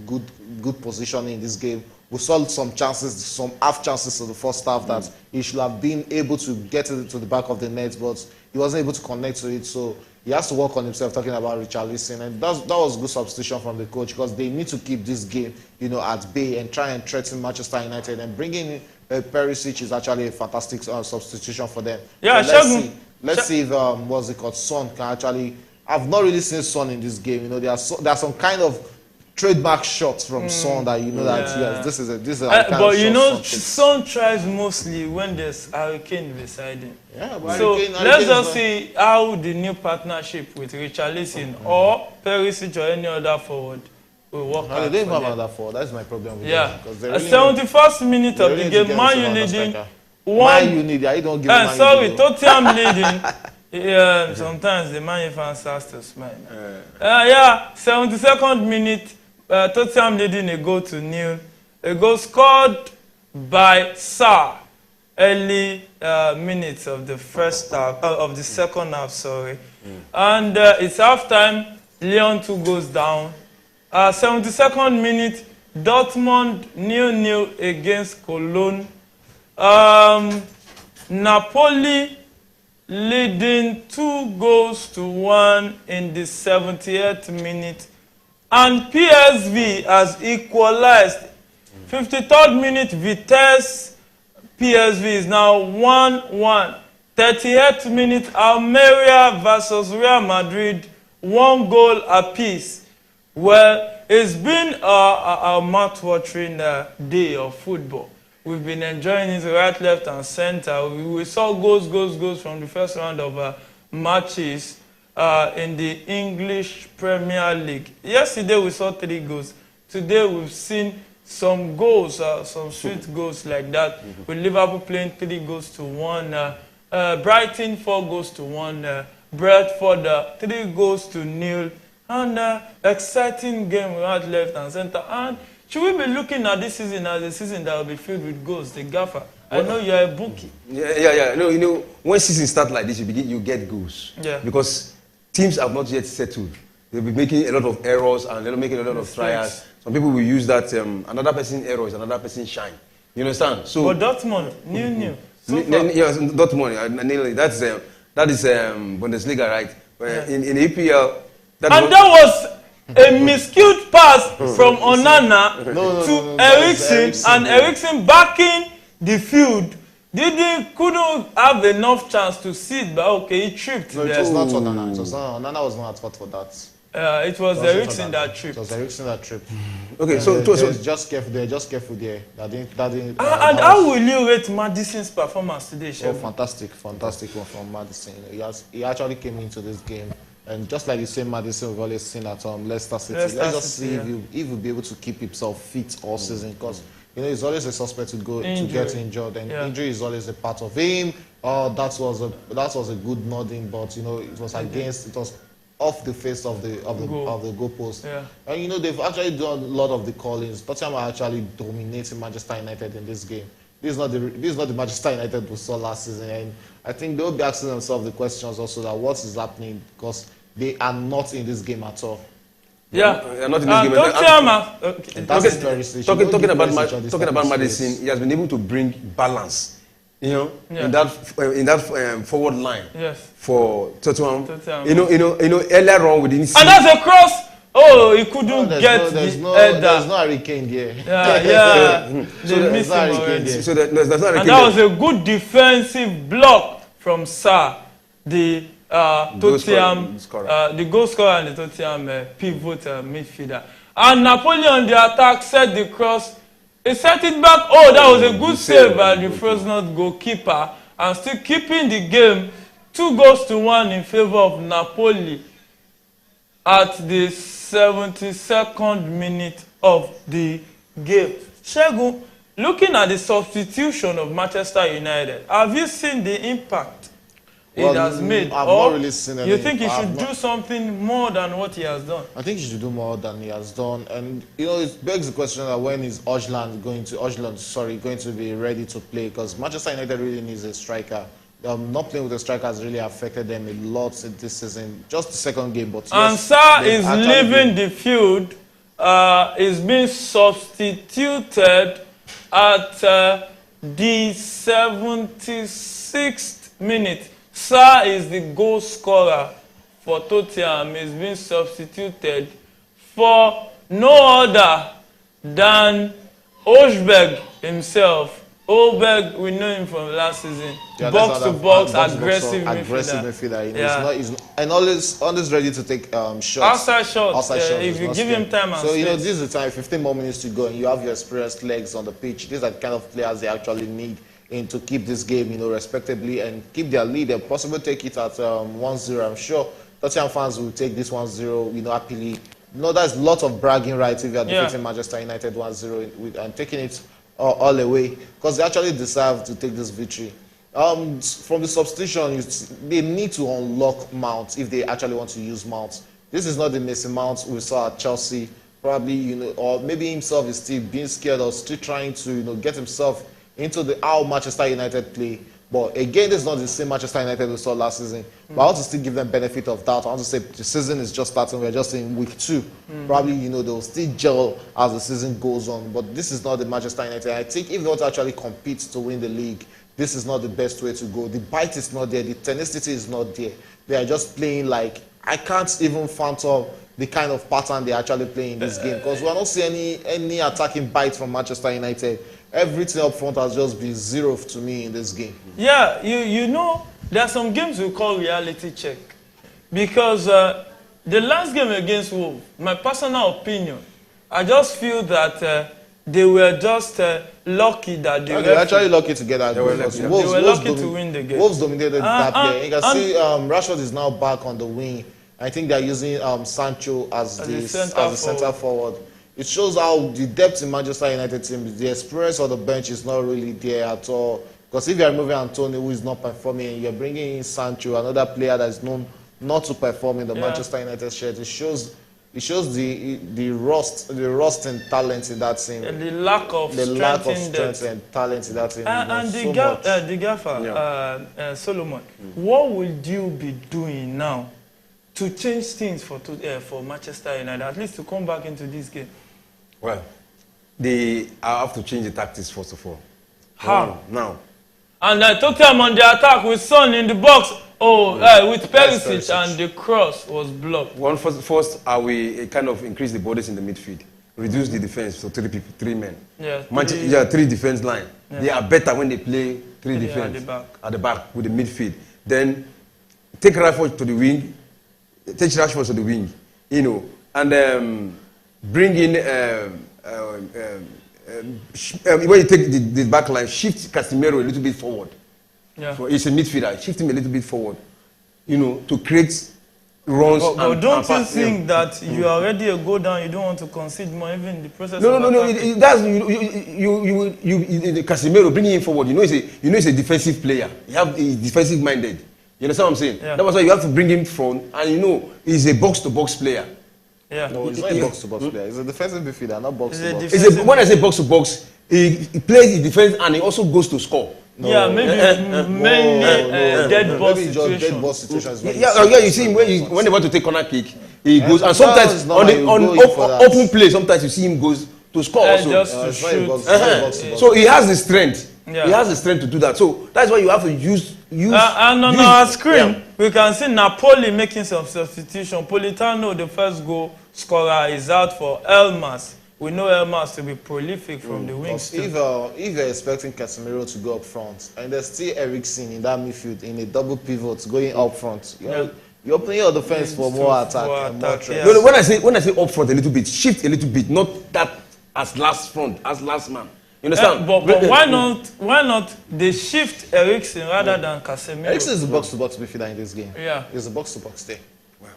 good positioning in this game. We saw some chances, some half chances in the first half that he should have been able to get it to the back of the net, but he wasn't able to connect to it. So he has to work on himself, talking about Richarlison. And that was good substitution from the coach because they need to keep this game, you know, at bay and try and threaten Manchester United. And bringing in Perisic is actually a fantastic substitution for them.
Yeah,
so let's see if what's it called, Son can actually. I've not really seen Son in this game. You know, there are some kind of trademark shots from Son that you know that yes, this is a kind
but
of
you know,
Son
tries mostly when there's Hurricane beside him.
Yeah, but
so let's just see how the new partnership with Richarlison or Perisic or any other forward will work out.
They don't have another forward. That's my problem with them.
Yeah, 71st minute of the game, Man U leading.
Man U need. I don't give Man U.
Sorry, Tottenham leading. Yeah, sometimes the Man U fans has to smile. 72nd minute. Tottenham leading a goal to nil. A goal scored by Sarr early minutes of the first half, of the second half, sorry. And it's halftime. Lyon 2 goes down. 72nd minute, Dortmund 0-0 against Cologne. Napoli leading 2-1 in the 78th minute. And PSV has equalized. 53rd minute, Vitesse. PSV is now 1-1. 38th minute, Almeria versus Real Madrid. 1 goal apiece. Well, it's been a mouth-watering day of football. We've been enjoying it right, left, and center. We saw goals from the first round of matches. In the English Premier League. Yesterday we saw 3 goals. Today we've seen some goals, some sweet goals like that, with Liverpool playing 3-1. Brighton 4-1. Bradford 3-0. And exciting game we had left and center. And should we be looking at this season as a season that will be filled with goals? The gaffer. I know you're a bookie.
Yeah. No, when season starts like this, you get goals.
Yeah.
Because teams have not yet settled. They'll be making a lot of errors and they'll making a lot of trials. Some people will use that another person's error is another person's shine. You understand? So.
But Dortmund, new.
Yeah, Dortmund. That is Bundesliga, right? In EPL.
That was a miscued pass from Onana to Eriksen, and Eriksen backing the field. Couldn't have enough chance to see it, but okay, he tripped.
No, it was not Onana. Onana was not at fault for that.
It was Eriksen that tripped.
It was Eriksen that tripped.
Okay, so
just careful there. That didn't.
And how will you rate Maddison's performance today, Chef?
Oh, fantastic one from Maddison. He actually came into this game, and just like the same Maddison we've always seen at Leicester City. Let's just see if he'll be able to keep himself fit all season, because he's always a suspect to get injured, and injury is always a part of him. That was a good nodding, but it was off the face of the goalpost. Yeah. And they've actually done a lot of the call-ins. Tottenham are actually dominating Manchester United in this game. This is not the Manchester United we saw last season, and I think they'll be asking themselves the questions also that what is happening, because they are not in this game at all.
Yeah,
they're not in this game. Talking about Maddison, he has been able to bring balance. In that forward line for Tottenham. Earlier on we didn't see.
And that's a cross. Oh, he couldn't get
there's no hurricane there.
Yeah. They missed him already.
So there's no hurricane.
And that was a good defensive block from Sarr, the Tottenham, the goal scorer and the Tottenham pivot midfielder. And Napoli on the attack set the cross. He set it back. Oh, that was a good save by the Frosinone goalkeeper, and still keeping the game 2-1 in favor of Napoli at the 72nd minute of the game. Shegun, looking at the substitution of Manchester United, have you seen the impact it has made?
I've not really seen any.
You think he should do something more than what he has done?
I think he should do more than he has done, and it begs the question that when is Ojland going to be ready to play? Because Manchester United really needs a striker. Not playing with a striker has really affected them a lot this season. Just the second game, but
and Sarr is leaving the field. Is being substituted at the 76th minute. Sarr is the goal scorer for Tottenham. He's been substituted for no other than Ojberg himself. Ojberg, we know him from last season. Box to box, aggressive midfielder.
He's always ready to take shots.
Outside shots. If you give him time and space.
This is the time, 15 more minutes to go, and you have your experienced legs on the pitch. These are the kind of players they actually need to keep this game, respectably and keep their lead and possibly take it at 1-0. I'm sure Tottenham fans will take this 1-0, happily. There's a lot of bragging rights if you are defeating Manchester United 1-0 and taking it all away, because they actually deserve to take this victory. From the substitution, they need to unlock Mount if they actually want to use Mount. This is not the Mason Mount we saw at Chelsea. Probably, or maybe himself is still being scared or still trying to, get himself into how Manchester United play. But again, this is not the same Manchester United we saw last season. But I want to still give them benefit of doubt. I want to say the season is just starting. We're just in week 2. Probably, they'll still gel as the season goes on. But this is not the Manchester United. I think if they want to actually compete to win the league, this is not the best way to go. The bite is not there. The tenacity is not there. They are just playing like, I can't even fathom the kind of pattern they're actually playing in this game. Because we're not seeing any attacking bite from Manchester United. Everything up front has just been 0 to me in this game.
Yeah, there are some games we call reality check. Because the last game against Wolves, my personal opinion, I just feel that they were just lucky that they were
actually lucky to get that goal.
They were lucky to win the game.
Wolves dominated that game. You can see Rashford is now back on the wing. I think they're using Sancho as the center forward. it shows how the depth in Manchester United team, the experience of the bench is not really there at all. Because if you're removing Antonio, who is not performing, you're bringing in Sancho, another player that is known not to perform in the Manchester United shirt. It shows the rust and talent in that team.
And the lack of strength
and talent in that team.
And the gaffer, Solomon, what will you be doing now to change things for Manchester United, at least to come back into this game?
Well, I have to change the tactics first of all.
How?
Now.
And Tottenham on the attack with Son in the box. With Perisic, and the cross was blocked.
First, we kind of increase the bodies in the midfield, reduce the defense to 3 men. Yeah, 3 defense line. Yeah. They are better when they play 3 defense at the back with the midfield. Then take Rashford to the wing, and bring in when you take the back line, shift Casemiro a little bit forward. Yeah. So it's a midfielder. Shift him a little bit forward, to create runs.
But don't you think that you are already a goal down? You don't want to concede more, even in the process.
No. That's Casemiro bringing him forward. He's a defensive player. You have defensive minded. You understand what I'm saying? Yeah. That's why you have to bring him front, and he's a box-to-box player.
Yeah. No, he's not a box-to-box player. He's a defensive midfielder, not box-to-box.
When I say box-to-box, he plays in defense and he also goes to score.
No. Mainly dead ball
situations.
You see him when they want to take corner kick, he goes, and sometimes on open play, sometimes you see him goes to score also.
Just to shoot.
So he has the strength. Yeah. He has the strength to do that. So that's why you have to use.
And on our screen, we can see Napoli making some substitution. Politano, the first goal scorer, is out for Elmas. We know Elmas to be prolific from the wings.
If you're expecting Casemiro to go up front, and there's still Eriksen in that midfield in a double pivot going up front, you're opening your defense for more attack and more threat.
No, when I say up front a little bit, shift a little bit, not that as last man. You understand?
But why not they shift Eriksen rather than Casemiro?
Eriksen is a box-to-box midfielder in this game.
Yeah.
He's a box-to-box thing.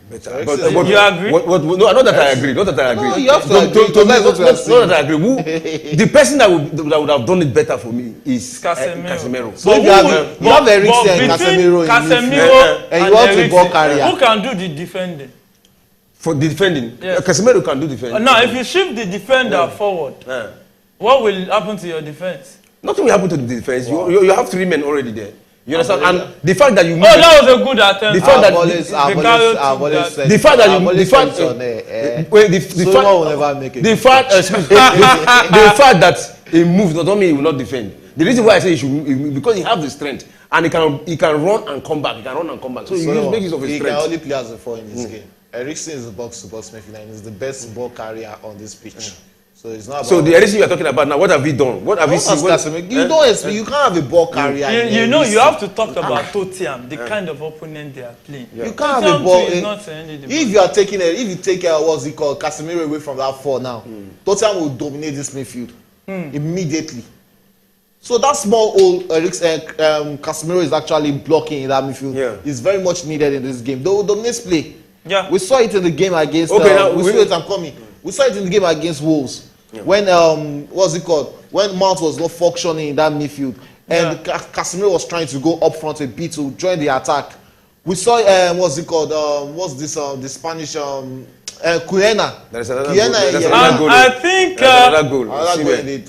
But
you agree?
No, not that I agree.
No, you have to agree.
Not that I agree. The person that would have done it better for me is Casemiro.
So you have Eriksen and Casemiro in midfield, and you want to ball carrier.
Who can do the defending?
For the defending, Casemiro can do defending.
Now, if you shift the defender forward, what will happen to your defense?
Nothing will happen to the defense. Wow. You have 3 men already there. You understand? And the fact that you moved,
that was a good attempt.
The fact that the fact that he moved doesn't mean he will not defend. The reason why I say he should, because he has the strength and he can run and come back. So he make use of his strength.
He can only play as a 4 in this game. Eriksen is a box-to-box midfielder and is the best ball carrier on this pitch. So it's not.
So the Eriksen you are talking about now, what have we done? What have we seen?
You can't have a ball carrier.
You have to talk about Tottenham, the kind of opponent they are playing.
Yeah. You can't have a ball. If you are taking if you take what's it called, Casemiro away from that 4 now, Tottenham will dominate this midfield immediately. So that small old Casemiro is actually blocking in that midfield. Yeah. Is very much needed in this game. They will dominate play. Yeah. We saw it in the game against. We saw it in the game against Wolves. Yeah. When when Mount was not functioning in that midfield and Casemiro was trying to go up front a bit to join the attack. We saw the Spanish Cuyena.
There's another goal.
I think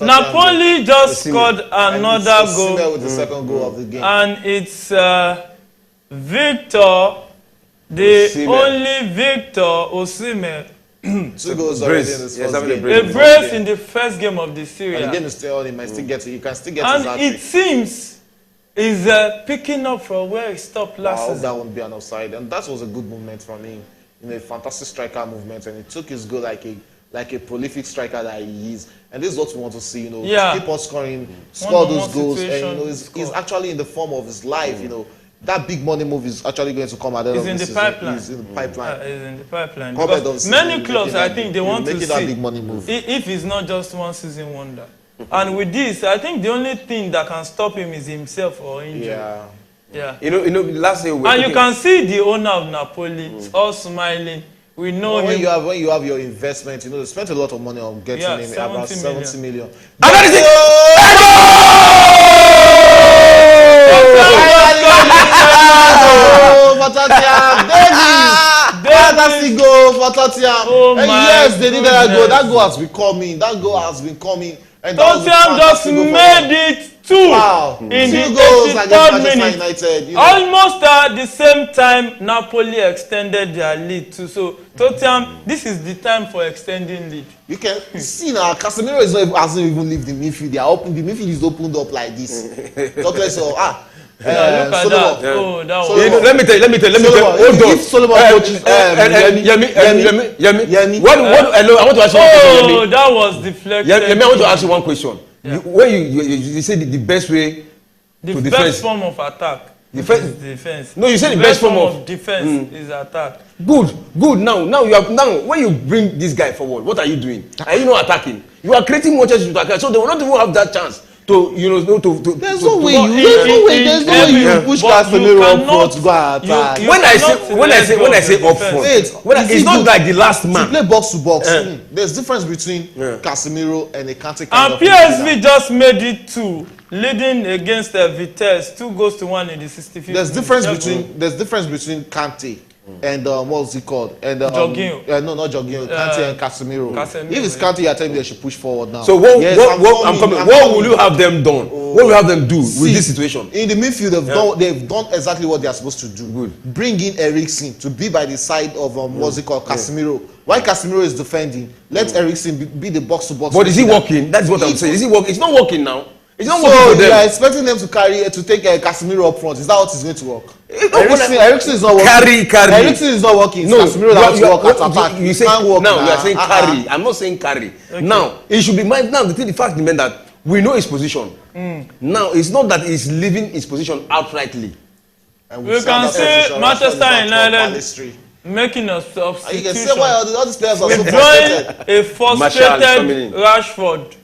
Napoli just scored another goal
with the second goal of the game.
And it's Victor, the only Victor Osimhen.
2 goals already in this first game.
A brace in the first game of the series.
And the game is still on. You can still get his
And it seems is picking up from where he stopped last season.
That won't be an offside, and that was a good movement from him. A fantastic striker movement, and he took his goal like a prolific striker that he is. And this is what we want to see. Keep on scoring, score those goals, and he's actually in the form of his life. That big money move is actually going to come at the end of the season.
It's in the pipeline. It's in the pipeline. Because many clubs, I think, they want to see
that big money move.
If it's not just one season wonder. And with this, I think the only thing that can stop him is himself or injury. Yeah.
Last year
and you can see the owner of Napoli all smiling We know
when
him.
you have your investment, you know, they spent a lot of money on getting him, about 70 million.
And that is it.
Fantastic goal for Tottenham.
Oh
And
my
yes, they needed that goal.
goodness.
That goal has been coming. That goal has been coming. And
Tottenham just made it 2
wow.
in
2
the
goals against
83rd
Manchester
minute.
United. You know.
Almost at the same time, Napoli extended their lead too. So Tottenham, this is the time for extending lead.
You can see now, Casemiro hasn't even left the midfield. They are open. The midfield is opened up like this. Talk less of
Look at that.
Solomon.
Oh, that was.
You know, let me tell you. Hold on.
If Solomon coaches,
Yemi. What? Hello, I want to ask you one question.
Oh, that was deflected.
Yemi, I want to ask you one question. When you say the best way
the
to
best
defense.
form of attack is defense.
No, you said the best form of
defense is attack.
Good. Now when you bring this guy forward, what are you doing? Are you not attacking? You are creating more chances to attack, so they will not even have that chance to
There's no way you push Casemiro up front to go and attack.
When I say up front, it's not like the last man.
To play box to box, there's difference between Casemiro and a Kante kind
And
of
PSV just made it 2, leading against Vitesse 2-1 in the 65th.
There's difference between Kante and what's it called? And
Jorginho.
No, not Jorginho. Kante and Casemiro. If it's Kante, you're telling me they should push forward now.
So what will you have them done? What will you have them do with this situation?
In the midfield, they've done exactly what they are supposed to do. Good. Bring in Eriksen to be by the side of what's it called, Casemiro. While Casemiro is defending, let Eriksen be the box to box.
But is he working? That's what I'm saying. Is he working? It's not working now. It's not working
So
for them.
you are expecting them to take Casemiro up front. Is that what is going to work? Eriksen is not working.
Carry.
Eriksen is not working. It's Casemiro that wants to work at attack.
You say now you are saying carry. I'm not saying carry. Okay. Now it should be now the fact remains that we know his position. Now it's not that he's leaving his position outrightly.
And
we can see Manchester United making a substitution.
You can say why all these players are so
frustrated. A frustrated Rashford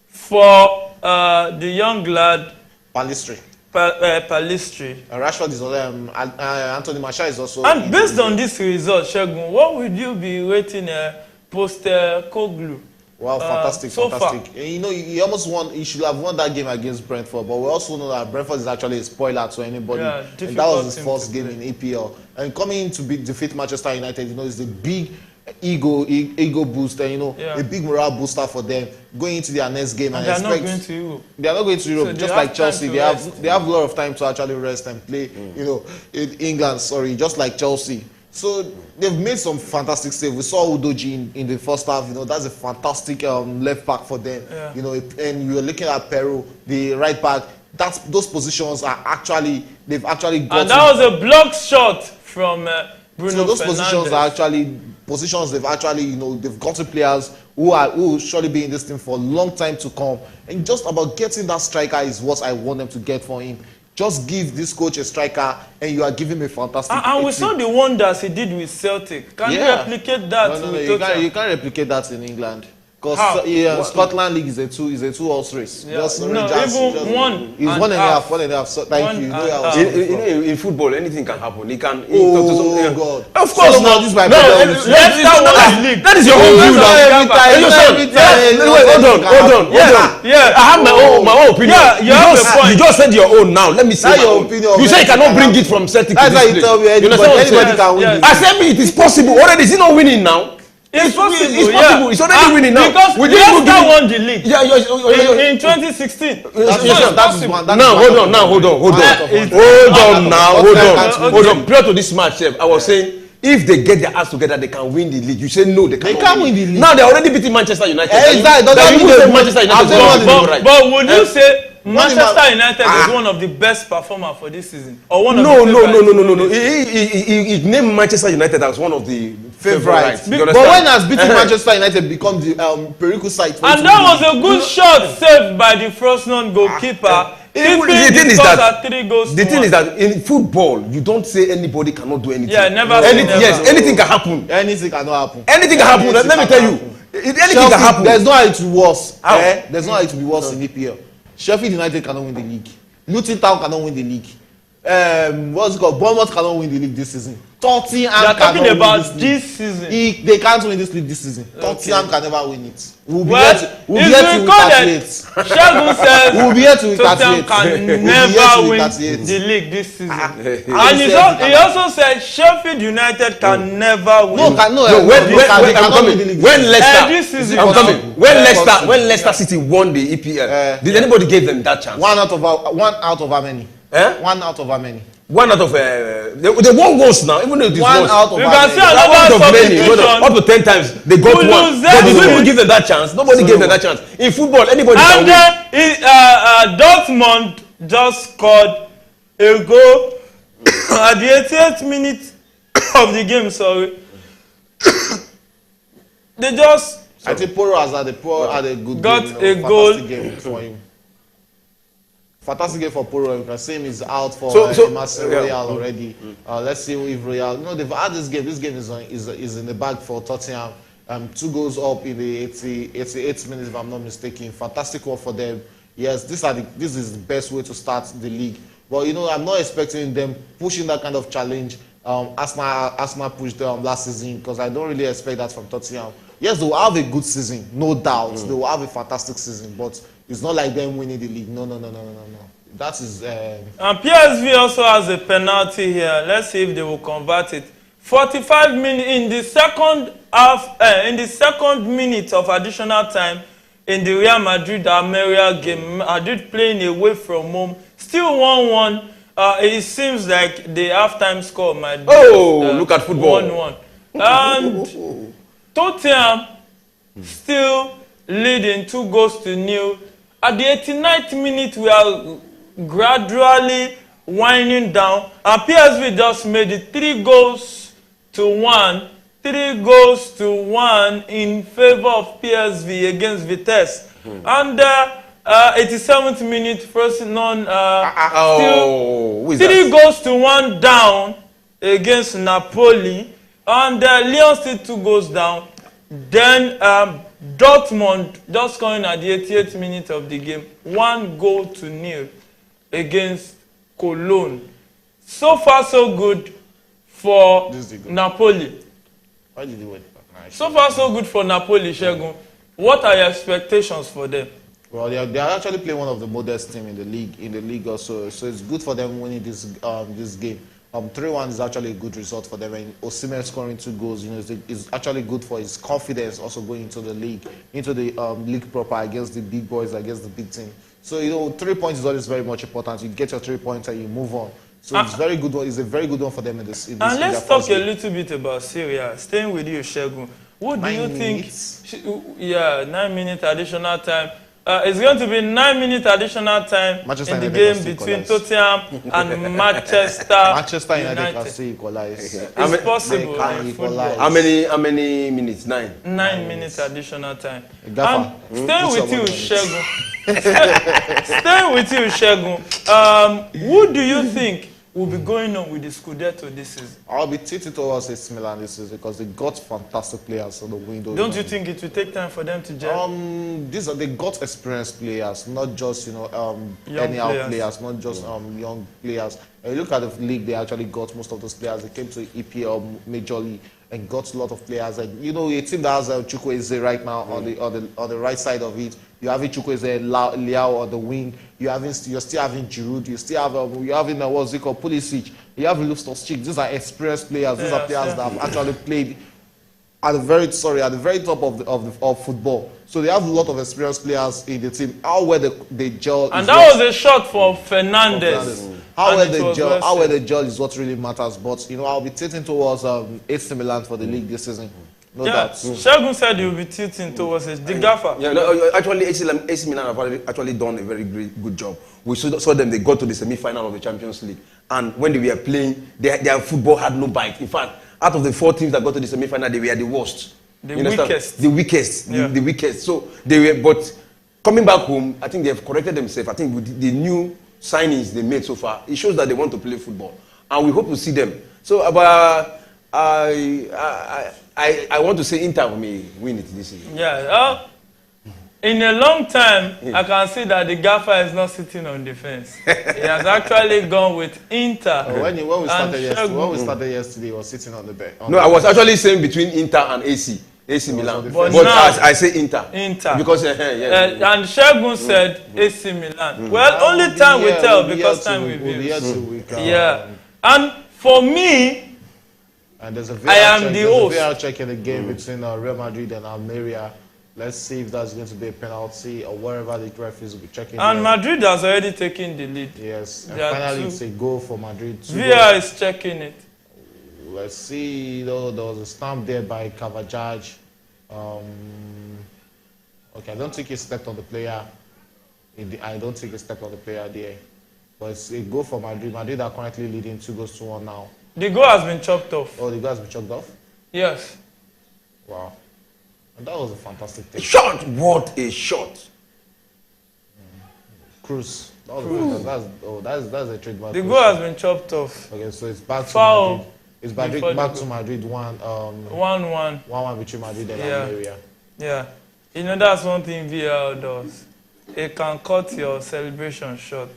for the young lad
Palistri.
Palistri.
Rashford is Anthony Martial is also.
And based on this result, Shegun, what would you be rating Postecoglou?
Wow, fantastic.
Far.
You know, he almost won. He should have won that game against Brentford, but we also know that Brentford is actually a spoiler to anybody.
Yeah,
and that was his first game in EPL. And coming in to defeat Manchester United, you know, is a big ego booster. You know, a big morale booster for them going into their next game.
And they are not going to Europe.
They are not going to Europe,
So
just like Chelsea. They have a lot of time to actually rest and play. You know, in England. Sorry, just like Chelsea. So they've made some fantastic saves. We saw Udoji in the first half. You know, that's a fantastic left back for them. Yeah. You know, and you were looking at Peru, the right back. Those positions are they've actually got.
And that was a block shot from Bruno.
So those
Fernandes.
positions are positions they've they've gotten players who will surely be in this team for a long time to come. And just about getting that striker is what I want them to get for him. Just give this coach a striker and you are giving him a fantastic.
And we saw the wonders he did with Celtic. Can you replicate that?
No, you can't replicate that in England. Because Scotland League is a two horse race.
Yeah. One and a half.
So, thank you.
In football, anything can happen. It can.
God.
Of course,
now this is my
that is your own view now. Hold on. Yeah. I have my own opinion. You just said your own now. Let me say
your opinion.
You say you cannot bring it from Celtic.
That's why you tell me anybody can win.
I said it is possible. Already, is he not winning now?
It's possible.
It's already winning now.
Because Leicester won the league. In 2016.
Now hold on. Prior to this match, I was saying if they get their ass together, they can win the league. You say no, they can't
win the league.
Now they're already beating Manchester United.
Manchester United.
But would you say Manchester United is one of the best performers for this season? Or one of
No. He named Manchester United as one of the favorites.
But when has beating Manchester United become the Perico site?
And that was a good shot saved by the Frosinone goalkeeper.
The thing is that in football, you don't say anybody cannot do anything.
Yeah, never.
Yes, anything can happen.
Anything cannot happen.
Anything can happen. Let me tell you. Anything can happen.
There's no how it will be worse. There's no how it will be worse in EPL. Sheffield United cannot win the league. Luton Town cannot win the league. What's it called? Bournemouth cannot win the league this season. Tottenham
They are talking
cannot
about
win
this season.
They can't win this league this season. Tottenham can never win it. We'll be
Well,
here to recalculate.
Shagun says
We'll be here to
Tottenham
recalculate.
can never win the league this season. And he also said Sheffield United can never win.
When Leicester,
this season,
I'm coming. When Leicester City won the EPL, did anybody give them that chance?
One out of how many? One out of how many?
One out of they won once now, even though it is
one
once.
out of
you can see another substitution.
Up to 10 times they got one. But did anybody give them that chance? Nobody gave them that chance. In football, anybody can win.
And Dortmund just scored a goal at the 88th minute of the game. Sorry, they just.
I think Poro had a good
got
game,
a goal
game for him. Fantastic game for Poro. You can see him is out for Nap-Serie already. Let's see if Royal. They've had this game. This game is in the bag for Tottenham. 2 goals up in the 88th minute, if I'm not mistaken. Fantastic one for them. Yes, this is the best way to start the league. But I'm not expecting them pushing that kind of challenge. Arsenal pushed them last season, because I don't really expect that from Tottenham. Yes, they will have a good season, no doubt. They will have a fantastic season, but it's not like them winning the league. No. That is.
And PSV also has a penalty here. Let's see if they will convert it. 45 minutes in the second half. In the second minute of additional time in the Real Madrid Almeria game, Madrid playing away from home, still 1-1. It seems like the halftime score might be.
Look at football.
1-1. And Tottenham still leading 2-0. At the 89th minute, we are gradually winding down, and PSV just made it 3-1. 3-1 in favor of PSV against Vitesse. And 87th minute, Frosinone still 3-1 down against Napoli, and Lyon still 2 goals down. Then Dortmund just scoring at the 88th minute of the game, 1-0 against Cologne. So far, so good for Napoli.
Why did you win?
So far, so good for Napoli, Shegun. What are your expectations for them?
Well, they are actually playing one of the modest teams in the league also. So it's good for them winning this game. 3-1 is actually a good result for them, and Osimhen scoring 2 goals, is actually good for his confidence also going into the league proper against the big boys, against the big team. So 3 points is always very much important. You get your 3 points and you move on. So it's very good one. It's a very good one for them in this. And
let's talk a little bit about Syria. Staying with you, Shegun. What do you think? 9-minute additional time. It's going to be 9-minute additional time in the game between Tottenham and Manchester United.
can still equalize.
It's possible in football.
How many minutes? 9.
9-minute additional time.
Gaffer.
Staying with you, Shegun. Staying with you, Shegun. Who do you think will be going on with the Scudetto this season?
I'll be tilting towards AC Milan this season because they got fantastic players on the window.
Don't you think it will take time for them to gel?
They got experienced players, not just anyhow players, not just young players. You look at the league, they actually got most of those players. They came to EPL majorly and got a lot of players. And a team that has Chukwueze right now on the right side of it. You have Chukwueze, Liao on the wing. You're still having Giroud. You still have what's it called, Pulisic. You have Loftus-Cheek. These are experienced players. These are players that have actually played at the very top of football. So they have a lot of experienced players in the team. How well they gel.
And that was a shot for Fernandes.
How well they gel is what really matters. But I'll be tilting towards AC Milan for the league this season. No doubt.
Shegun said you'll be tilting towards it. The Gaffer.
Actually, AC Milan have actually done a very good job. We saw them. They got to the semi-final of the Champions League, and when they were playing, their football had no bite. In fact, out of the 4 teams that got to the semi-final, they were the worst.
The weakest.
The weakest. So they were, but coming back home, I think they have corrected themselves. I think with the new signings they made so far, it shows that they want to play football, and we hope to see them. So, I want to say Inter may win it this season.
Yeah. In a long time, I can see that the gaffer is not sitting on the fence. He has actually gone with Inter.
When we started yesterday, he was sitting on the bench.
No, I was actually saying between Inter and AC Milan.
But
But
now,
I say Inter. Because,
and Shegun said AC Milan. Well, only time will tell because time will be. Yeah. And for me,
and there's a
I am the host.
VR check in the game between Real Madrid and Almeria. Let's see if that's going to be a penalty or wherever the referees will be checking.
And Madrid has already taken the lead.
Yes, and finally it's a goal for Madrid.
VR is checking it.
Let's see, though, there was a stamp there by Cavajaj. Okay, I don't think he stepped on the player. I don't think he stepped on the player there. But it's a goal for Madrid. Madrid are currently leading 2-1 now.
The goal has been chopped off.
Oh, the goal has been chopped off?
Yes.
Wow. And that was a fantastic thing.
Shot! What a shot!
Cruz. That's a trademark.
The goal has been chopped off.
Okay, so it's back to
Foul.
Madrid. It's back to Madrid 1-1. 1-1 between Madrid and Almeria.
Yeah. You know, that's one thing VAR does. It can cut your celebration short.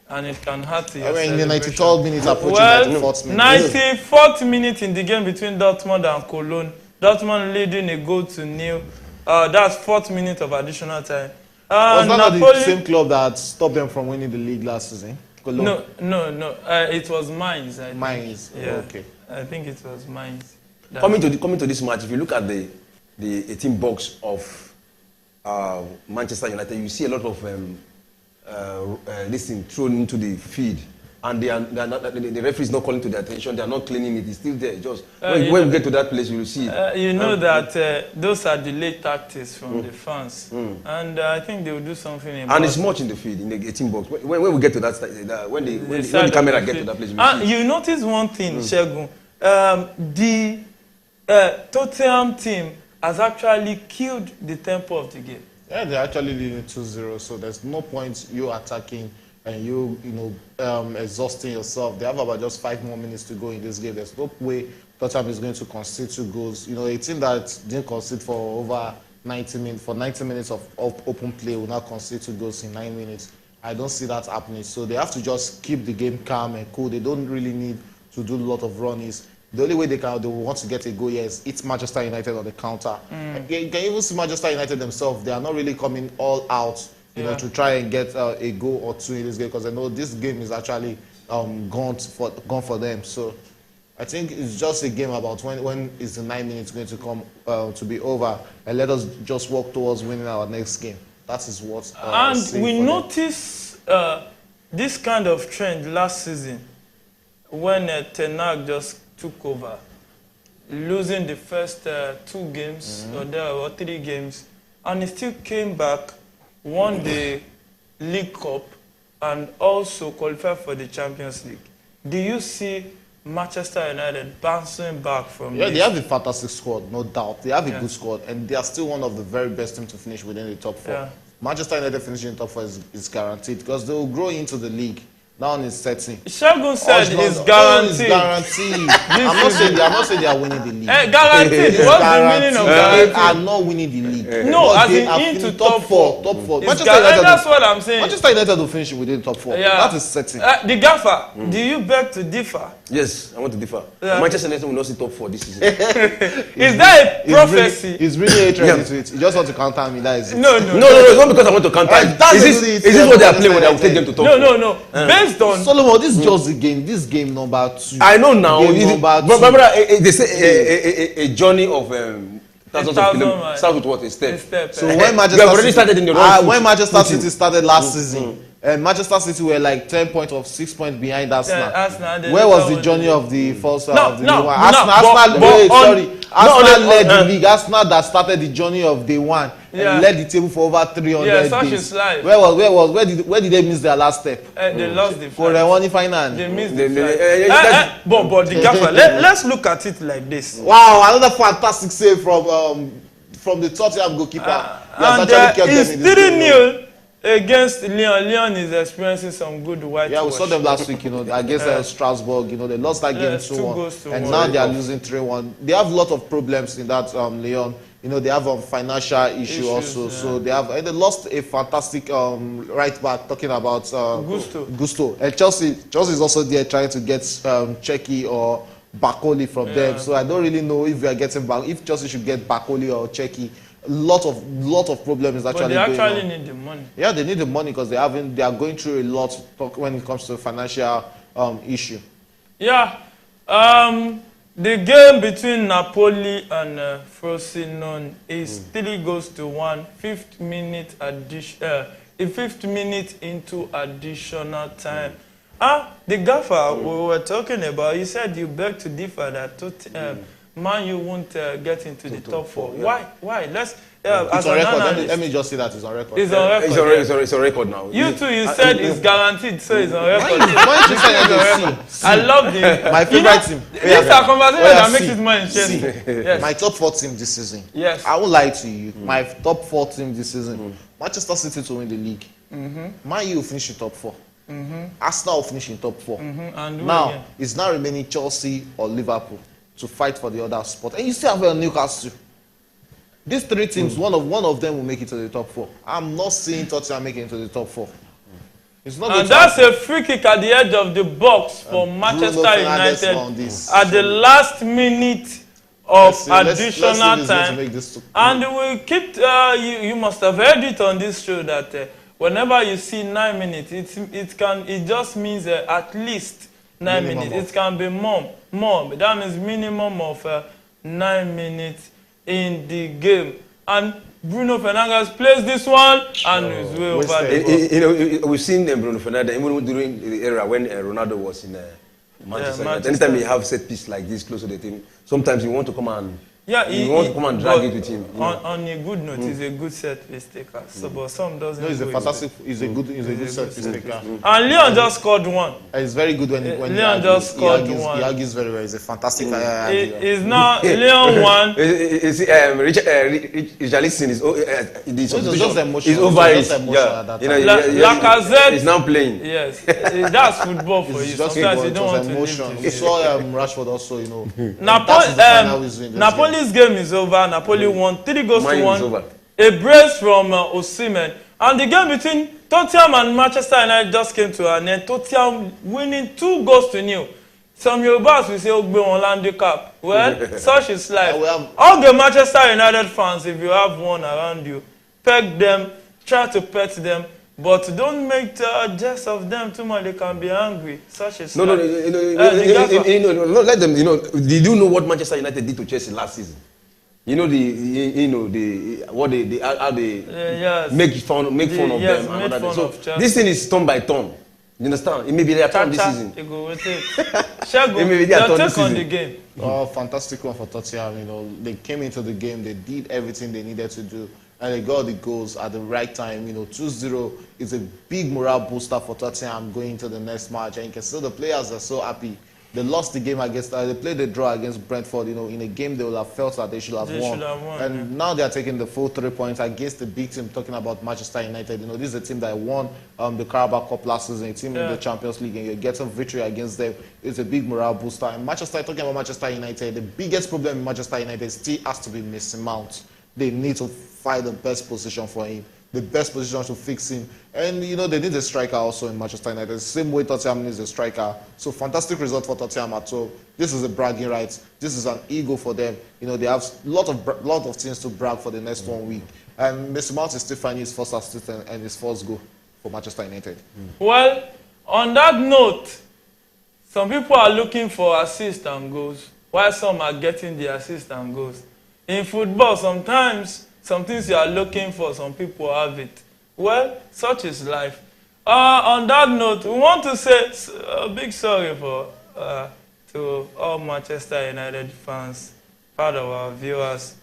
And it can hurt your celebration.
In the 93rd minute, approaching 94th minute.
94th minute in the game between Dortmund and Cologne. Dortmund leading a goal to nil. That's 4th minute of additional time.
Was that not the same club that stopped them from winning the league last season?
Cologne? No. It was Mainz.
Mainz.
Yeah.
Oh, okay.
I think it was Mainz.
Coming to this match, if you look at the 18 box of Manchester United, you see a lot of thrown into the feed. And the referee is not calling to their attention. They are not cleaning it. It's still there. Just when we get to that place, you will see.
You know that those are delayed tactics from the fans, and I think they will do something about it.
And it's much in the feed, in the 18 box. When we get to when the camera gets to that place, you see.
You notice one thing, Shegun. The Tottenham team has actually killed the tempo of the game.
Yeah, they're actually leading 2-0, so there's no point you attacking and you exhausting yourself. They have about just 5 more minutes to go in this game. There's no way Tottenham is going to concede 2 goals. You know, a team that didn't concede for over 90 minutes of open play will not concede 2 goals in 9 minutes. I don't see that happening. So they have to just keep the game calm and cool. They don't really need to do a lot of runnings. The only way they will want to get a goal here is hit Manchester United on the counter. You can even see Manchester United themselves. They are not really coming all out, you know, to try and get a goal or 2 in this game, because I know this game is actually gone for them. So I think it's just a game about when is the 9 minutes going to come to be over, and let us just walk towards winning our next game. That is what.
And we noticed this kind of trend last season when Ten Hag just took over, losing the first 2 games or 3 games, and he still came back, won the League Cup, and also qualified for the Champions League. Do you see Manchester United bouncing back from this?
They have a fantastic squad, no doubt. They have a good squad, and they are still one of the very best teams to finish within the top 4. Manchester United finishing in the top 4 is guaranteed, because they will grow into the league. Now it's setting.
Shegun said it's guaranteed.
It's guaranteed. I'm not saying they are winning the league.
Guaranteed. What's the meaning of guaranteed?
They are not winning the league.
No, as in into top 4.
Top 4.
Manchester United, that's what I'm saying.
Manchester United will finish within the top 4. That is setting.
The gaffer, do you beg to differ?
Yes, I want to differ. Manchester United will not see top 4 this season.
Is that a prophecy?
He's really interested to it. He just wants to counter me. That is it.
No.
It's not because I want to counter. Is this what they are playing when I will take them to top 4?
No. Based on
Solomon, this is just the game. This game number 2.
I know now.
But
they say a journey of thousands of kilometers starts with what? A step.
So when Manchester City started last season, Manchester City were like 10 points or 6 points behind Arsenal. Where was the journey of the first of the new one? Arsenal led the league. Arsenal that started the journey of day 1 and led the table for over 300 days. Where did they miss their last step?
They lost the
for the one final.
They missed the but the gaffer. Let's look at it like this.
Wow, another fantastic save from the Tottenham goalkeeper.
And it's 3-0 against Lyon. Lyon is experiencing some good whitewash.
We saw them last week, against Strasbourg. They lost that game 2-1. And now they are losing 3-1. They have a lot of problems in that Lyon. You know, they have a financial issue also. So they have, and they lost a fantastic right back, talking about Gusto. And Chelsea is also there trying to get Cheki or Bakoli from them. So I don't really know if we are getting back, if Chelsea should get Bakoli or Cheki. A lot of problems actually.
But they actually need the money.
Yeah, they need the money because they are going through a lot when it comes to financial issue.
Yeah. The game between Napoli and Frosinone is 3-1, 5th minute addition, 5th minute into additional time. The gaffer we were talking about, you said you beg to differ that Man U won't get into the top 4. Yeah. Why? Let's.
It's on record. Let me just say that it's on record.
It's on record.
It's on record now.
You said it's guaranteed, so it's on record.
Why you say that?
I love the
my favorite team.
These are conversations that makes it more interesting. Yes.
My top 4 team this season.
Yes.
I won't lie to you. My top 4 team this season. Manchester City to win the league. Man U will finish in top 4. Arsenal will finish in top 4.
And
now it's now remaining Chelsea or Liverpool to fight for the other spot. And you still have Newcastle. These 3 teams, one of them will make it to the top 4. I'm not seeing Tottenham making it to the top 4. It's not.
And that's a free kick at the edge of the box for Manchester United at the last minute of additional time. And we keep. You must have heard it on this show that whenever you see 9 minutes, it just means at least 9 minutes. It can be more. But that means minimum of 9 minutes in the game. And Bruno Fernandes plays this one and is way over the
we've seen Bruno Fernandes even during the era when Ronaldo was in Manchester. Anytime you have set piece like this close to the team, sometimes you want to come and drag it with him.
On a good note, he's a good set piece taker. So, but some doesn't.
No, he's a fantastic. He's a good set piece taker.
And Leon just scored one.
It's very good when
Leon just scored one.
He argues very well. He's a fantastic.
He's now Leon one.
Richarlison is
just emotion.
He's over it.
Lacazette
is now playing.
Yes, that's football for you. Sometimes you don't want to leave.
You saw Rashford also. You know.
Napoli's game is over. Napoli won 3-1. A brace from Osimhen. And the game between Tottenham and Manchester United just came to an end. Tottenham winning 2-0. Some Yorubas will say, Ogbe on handicap. Well, such is life. All the Manchester United fans, if you have one around you, peg them, try to pet them, but don't make jest of them too much. They can be angry. Such is life.
No, let them. Did you know what Manchester United did to Chelsea last season? How they make fun of them. So this thing is turn by turn. You understand? It may be their turn this season.
It may be their turn this season. The game.
Oh, fantastic one for Tottenham. They came into the game. They did everything they needed to do. And they got the goals at the right time. 2-0 is a big morale booster for Tottenham going into the next match. And you can see the players are so happy. They lost the game they played the draw against Brentford, in a game they would have felt that they should have won. And now they are taking the full 3 points against the big team, talking about Manchester United. This is a team that won the Carabao Cup last season, a team in the Champions League, and you're getting victory against them. It's a big morale booster. And talking about Manchester United, the biggest problem in Manchester United still has to be Mason Mount. They need to find the best position for him, the best position to fix him. And, they need a striker also in Manchester United. The same way Tottenham needs a striker. So, fantastic result for Tottenham at all. This is a bragging right. This is an ego for them. They have a lot of things to brag for the next 1 week. And Mason Mount is still finding his first assist and his first goal for Manchester United.
Well, on that note, some people are looking for assists and goals, while some are getting the assists and goals. In football, sometimes some things you are looking for, some people have it. Well, such is life. On that note, we want to say a big sorry to all Manchester United fans, part of our viewers.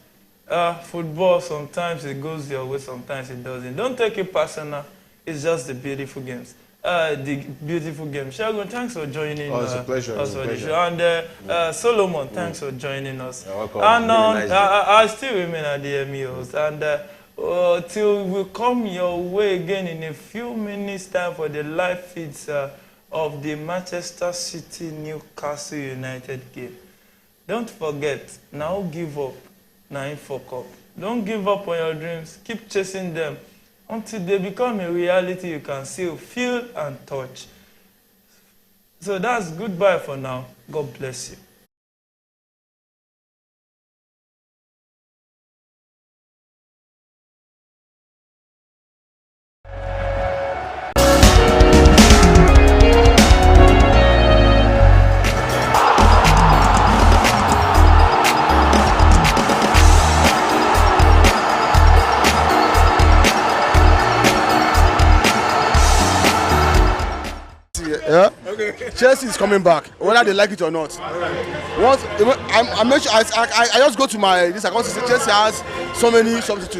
Football, sometimes it goes your way, sometimes it doesn't. Don't take it personal. It's just the beautiful games. Shagun, thanks for joining
us. It's a pleasure.
And Solomon, thanks for joining us.
You're welcome.
And I still remain at the MEOs. And till we come your way again in a few minutes time for the live feeds of the Manchester City Newcastle United game. Don't forget, now give up, now fuck up. Don't give up on your dreams. Keep chasing them until they become a reality you can see, feel, and touch. So that's goodbye for now. God bless you.
Yeah. Okay. Chelsea is coming back, whether they like it or not. Once I just go to my this account to say Chelsea has so many substitutes.